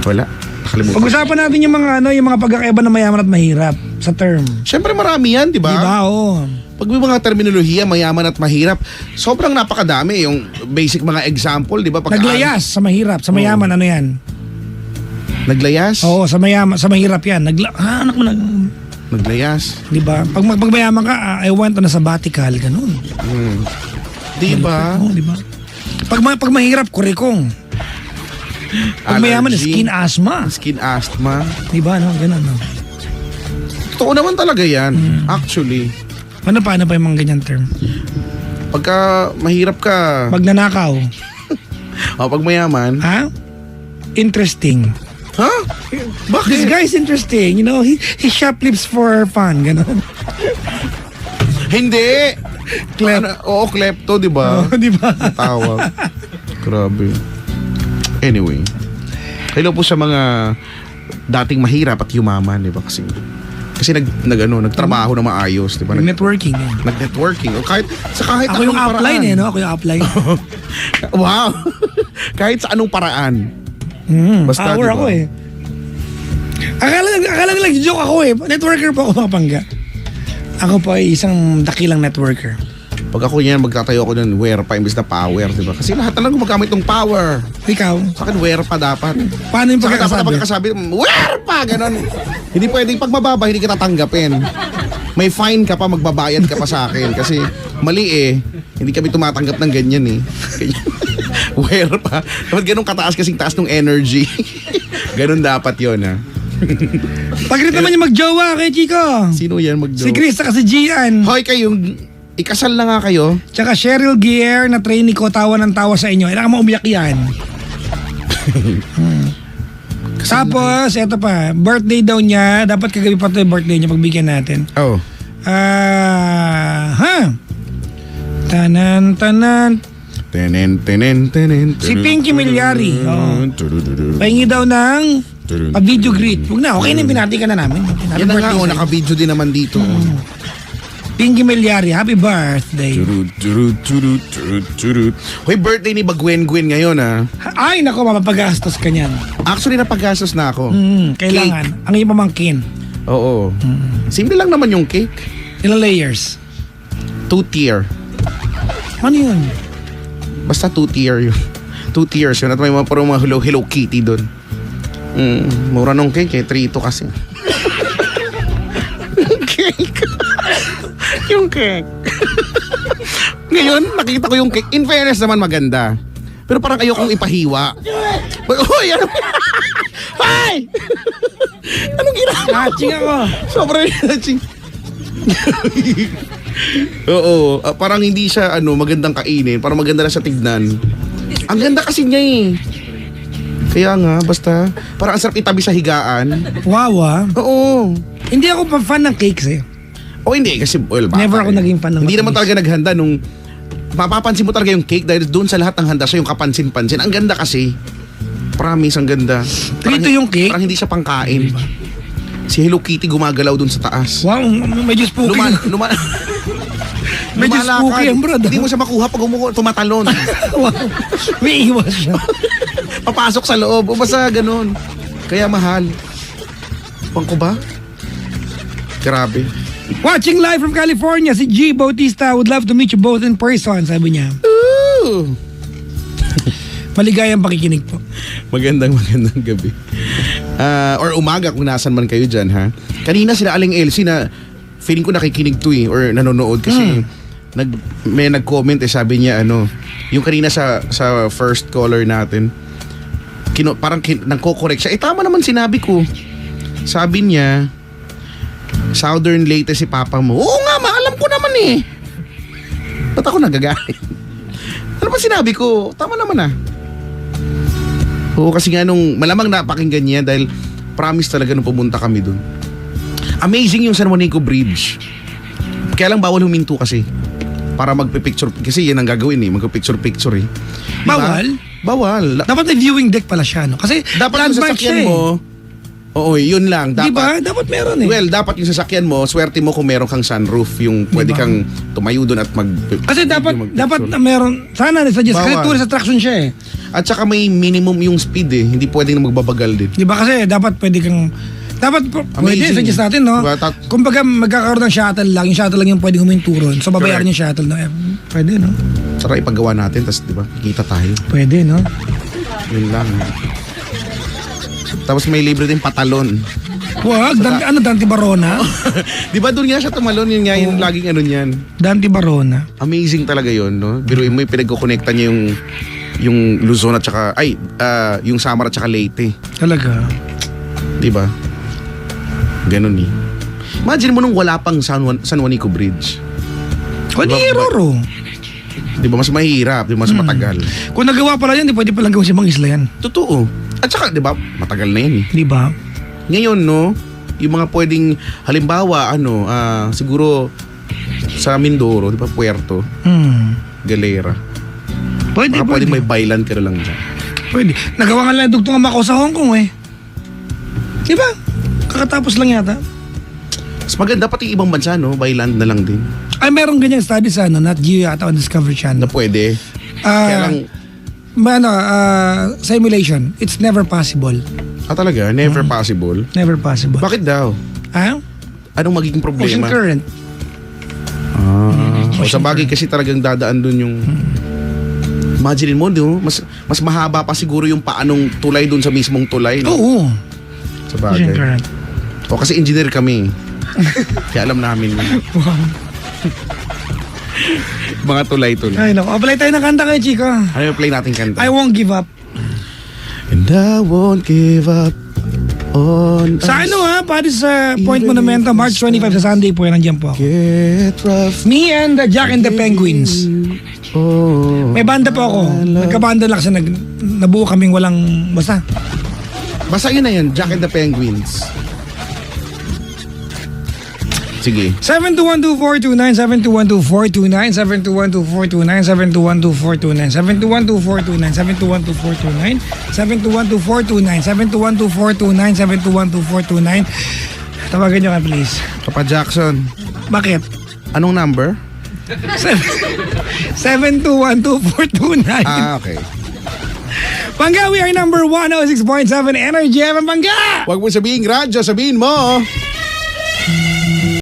[SPEAKER 3] Wala. Nakalimutan.
[SPEAKER 2] Pag-usapan natin yung mga pagkakaiba ng mayaman at mahirap sa term.
[SPEAKER 3] Siyempre marami yan, di ba?
[SPEAKER 2] Di ba? Oo.
[SPEAKER 3] Pag may mga terminolohiya, mayaman at mahirap, sobrang napakadami. Yung basic mga example, di ba?
[SPEAKER 2] Naglayas sa mahirap, sa mayaman, ano yan?
[SPEAKER 3] Naglayas?
[SPEAKER 2] Oo, sa mayaman, sa mahirap yan. Anak mo
[SPEAKER 3] Naglayas.
[SPEAKER 2] Di ba? Pag mayaman ka, I went on a sabbatical, ganun.
[SPEAKER 3] Di ba?
[SPEAKER 2] Oo, di ba? Pag mahirap, kurikong. Pag mayaman, skin asthma.
[SPEAKER 3] Skin asthma.
[SPEAKER 2] Di ba, no? Ganun, no?
[SPEAKER 3] Totoo naman talaga yan, actually.
[SPEAKER 2] Paano pa yung mga ganyan term?
[SPEAKER 3] Pagka mahirap ka,
[SPEAKER 2] Pag nanakaw.
[SPEAKER 3] pag mayaman,
[SPEAKER 2] Ha? Interesting.
[SPEAKER 3] ha?
[SPEAKER 2] This
[SPEAKER 3] Bakit?
[SPEAKER 2] guy's interesting. You know, he shoplifts for fun. Ganun.
[SPEAKER 3] Hindi. Oo, klepto, di ba?
[SPEAKER 2] Oh, di ba?
[SPEAKER 3] Tawag. Grabe. Anyway. Hello po sa mga dating mahirap at yumaman, di ba? Kasi nagtrabaho na maayos, di ba?
[SPEAKER 2] Networking.
[SPEAKER 3] Nag-networking. O kahit
[SPEAKER 2] Ako yung
[SPEAKER 3] anong
[SPEAKER 2] upline
[SPEAKER 3] paraan.
[SPEAKER 2] no? Ako yung upline.
[SPEAKER 3] Wow. Kahit sa anong paraan. Basta,
[SPEAKER 2] Power
[SPEAKER 3] diba?
[SPEAKER 2] ako eh. Akala nila joke ako eh. Networker po ako mapangga. Ako po ay isang dakilang networker.
[SPEAKER 3] Pag ako yan, magtatayo ako ng wear pa imbes na power, di ba? Kasi lahat talaga gumagamit ng power.
[SPEAKER 2] Ikaw,
[SPEAKER 3] Sa akin, wear pa dapat.
[SPEAKER 2] paano yung
[SPEAKER 3] Saka dapat
[SPEAKER 2] pagkakasabi?
[SPEAKER 3] pagkakasabi, wear pa! Ganon. Hindi pwedeng pag mababa, hindi kita tanggapin. May fine ka pa, magbabayad ka pa sa akin. Kasi mali hindi kami tumatanggap ng ganyan wear pa. Dapat ganun kataas kasing taas ng energy. Ganun dapat yun
[SPEAKER 2] Pagrit naman yung magjowa kay Chico.
[SPEAKER 3] Sino yan mag-joke?
[SPEAKER 2] Si Chris at si Gian.
[SPEAKER 3] Hoy, kayong ikasal na nga kayo.
[SPEAKER 2] Tsaka Cheryl Gier na trainee ko, tawa ng tawa sa inyo. Kailangan mo umiyak yan. Tapos, eto pa, birthday daw niya. Dapat kagabi pa ito yung birthday niya, pagbigyan natin.
[SPEAKER 3] Oh.
[SPEAKER 2] Tanan.
[SPEAKER 3] Tenen.
[SPEAKER 2] Si Pinky Milyari. Pahingi daw ng video greet. Huwag na, okay na, binati ka na namin.
[SPEAKER 3] Yan na nga, naka-video din naman dito.
[SPEAKER 2] Pinky Milyari, happy birthday.
[SPEAKER 3] Hoy, birthday ni Bagwen-Gwen ngayon
[SPEAKER 2] Ay, nako, mapapagastos ka niyan.
[SPEAKER 3] Actually, napaggastos na ako.
[SPEAKER 2] Kailangan. Ang iyong pamangkin.
[SPEAKER 3] Oo. Simple lang naman yung cake.
[SPEAKER 2] Ilang layers?
[SPEAKER 3] 2-tier.
[SPEAKER 2] Ano yun?
[SPEAKER 3] Basta 2-tier yun. 2 tiers yun. At may parang mga Hello Kitty doon. Mura nung cake 3 ito kasi. Cake. Yung cake. Ngayon, nakita ko yung cake. In fairness naman maganda. Pero parang ayokong ipahiwa. Hoy! Ano? Hoy! Anong ginagawa?
[SPEAKER 2] Hatching ako.
[SPEAKER 3] Sobrang hatching. Oo, parang hindi siya magandang kainin, parang maganda lang sa tignan. Ang ganda kasi niya Kaya nga, basta parang ang sarap itabi sa higaan.
[SPEAKER 2] Wow
[SPEAKER 3] Oo.
[SPEAKER 2] Hindi ako pa fan ng cakes eh.
[SPEAKER 3] O hindi, kasi bata
[SPEAKER 2] Never ako naging fan ng
[SPEAKER 3] Hindi naman
[SPEAKER 2] matamis.
[SPEAKER 3] talaga naghanda nung mapapansin mo talaga yung cake dahil doon sa lahat ng handa siya yung kapansin-pansin. Ang ganda kasi. Promise, ang ganda.
[SPEAKER 2] Dito yung cake?
[SPEAKER 3] Parang hindi siya pangkain. Si Hello Kitty gumagalaw doon sa taas.
[SPEAKER 2] Wow, medyo spooky. Medyo spooky yan, brad.
[SPEAKER 3] Hindi mo siya makuha pag tumatalon.
[SPEAKER 2] Wow, may iwas siya.
[SPEAKER 3] Papasok sa loob. O basta ganun. Kaya mahal. Pang ko ba? Grabe.
[SPEAKER 2] Watching live from California, si G. Bautista would love to meet you both in person, sabi niya.
[SPEAKER 3] Ooh.
[SPEAKER 2] Maligayang pakikinig po.
[SPEAKER 3] Magandang gabi. Or umaga kung nasan man kayo dyan, ha? Kanina sila Aling Elsie na feeling ko nakikinig to or nanonood kasi may nag-comment sabi niya yung kanina sa first caller natin parang nagko-correct siya. Tama naman sinabi ko. Sabi niya Southern Leyte si papa mo. Oo nga, alam ko naman Ba't ako nagagalit? Ano ba sinabi ko? Tama naman Oo, kasi nga nung malamang napakinggan niya dahil promise talaga nung pumunta kami dun. Amazing yung San Juanico Bridge. Kaya lang bawal huminto kasi. Para magpipicture. Kasi yan ang gagawin eh. Magpipicture-picture eh. Diba?
[SPEAKER 2] Bawal?
[SPEAKER 3] Bawal.
[SPEAKER 2] Dapat may viewing deck pala siya, no? Kasi
[SPEAKER 3] Dapat yung
[SPEAKER 2] landmark
[SPEAKER 3] sasakyan
[SPEAKER 2] siya, eh.
[SPEAKER 3] mo, oo, yun lang. Dapat,
[SPEAKER 2] Diba? Dapat meron eh.
[SPEAKER 3] well, dapat yung sasakyan mo, swerte mo kung meron kang sunroof, yung pwede
[SPEAKER 2] Diba?
[SPEAKER 3] kang tumayo doon at
[SPEAKER 2] Kasi dapat
[SPEAKER 3] mag-picture.
[SPEAKER 2] meron, sana na-suggest. Kasi
[SPEAKER 3] Bawal.
[SPEAKER 2] tourist attraction siya eh.
[SPEAKER 3] At saka may minimum yung speed eh. Hindi pwedeng magbabagal din.
[SPEAKER 2] Di ba kasi dapat pwede kang pwede,
[SPEAKER 3] Amazing.
[SPEAKER 2] suggest natin, no?
[SPEAKER 3] Diba,
[SPEAKER 2] Kumbaga magkakaroon ng shuttle lang, yung shuttle lang yung pwedeng huminto ron. So babayaran yung shuttle, no? Pwede, no?
[SPEAKER 3] Saka ipagawa natin, tapos di ba, kikita tayo.
[SPEAKER 2] Pwede, no?
[SPEAKER 3] Yun lang. Tapos may libre din patalon.
[SPEAKER 2] Wag, Dante Barona?
[SPEAKER 3] Di ba doon nga siya tumalon? Yun nga yung laging ano niyan.
[SPEAKER 2] Dante Barona.
[SPEAKER 3] Amazing talaga yun, no? Biruin mo, pinagkukonekta niya yung Luzon at saka, yung Samar at saka Leyte.
[SPEAKER 2] Talaga.
[SPEAKER 3] Di ba? Ganun eh. Imagine mo nung wala pang San Juanico Bridge.
[SPEAKER 2] Kung di Roro.
[SPEAKER 3] Di ba mas mahirap, di ba mas matagal.
[SPEAKER 2] Kung nagawa pala yan, di pwede palang gawin sa mga isla yan.
[SPEAKER 3] Totoo. At saka, di ba, matagal na yan eh.
[SPEAKER 2] Di ba?
[SPEAKER 3] Ngayon, no, yung mga pwedeng, halimbawa, siguro sa Mindoro, di ba, Puerto, Galera.
[SPEAKER 2] Pwede,
[SPEAKER 3] Baka
[SPEAKER 2] pwede.
[SPEAKER 3] pwedeng may byland ka na lang dyan.
[SPEAKER 2] Pwede. Nagawa nga lang dugtong ang Macau sa Hong Kong eh. Di ba? Kakatapos lang yata.
[SPEAKER 3] Mas maganda pati ibang bansa, no, byland na lang din.
[SPEAKER 2] Ay, merong ganyang study sa Nat Geo yata on Discovery Channel.
[SPEAKER 3] Na pwede. Kaya lang,
[SPEAKER 2] Simulation. It's never possible.
[SPEAKER 3] talaga, never possible.
[SPEAKER 2] Never possible.
[SPEAKER 3] Bakit daw?
[SPEAKER 2] Ha?
[SPEAKER 3] Anong magiging
[SPEAKER 2] Ocean
[SPEAKER 3] problema?
[SPEAKER 2] current.
[SPEAKER 3] O sa bagay kasi talagang dadaan dun yung imagine mo, no? Mas mahaba pa siguro yung paanong tulay dun sa mismong tulay, no?
[SPEAKER 2] Oo.
[SPEAKER 3] Sa
[SPEAKER 2] Ocean
[SPEAKER 3] bagay.
[SPEAKER 2] current.
[SPEAKER 3] O kasi engineer kami. Kaya alam namin yun. Mga tulay-tulay.
[SPEAKER 2] Ay, naku. Apply tayo ng kanta kayo, Chico.
[SPEAKER 3] Ano yung play natin kanta?
[SPEAKER 2] I won't give up.
[SPEAKER 3] And I won't give up on
[SPEAKER 2] Sa ano ha? Pati sa Point Monumento, March 25 sa Sunday po. Nandiyan po ako.
[SPEAKER 3] Get rough.
[SPEAKER 2] Me and the Jack and the Penguins.
[SPEAKER 3] Oh.
[SPEAKER 2] May banda po ako. Nagkabanda lang kasi nabuo kaming walang basta.
[SPEAKER 3] Basta yun na yun, Jack and the Penguins. Sige.
[SPEAKER 2] 7212429 7212429 7212429 7212429 7212429 7212429 7212429 Tawagan nyo ka please.
[SPEAKER 3] Papa Jackson,
[SPEAKER 2] Bakit?
[SPEAKER 3] anong number?
[SPEAKER 2] 7212429
[SPEAKER 3] Okay.
[SPEAKER 2] Pangga, we are number 106.7 Energy FM Pangga!
[SPEAKER 3] Huwag mo sabihin radyo, sabihin mo.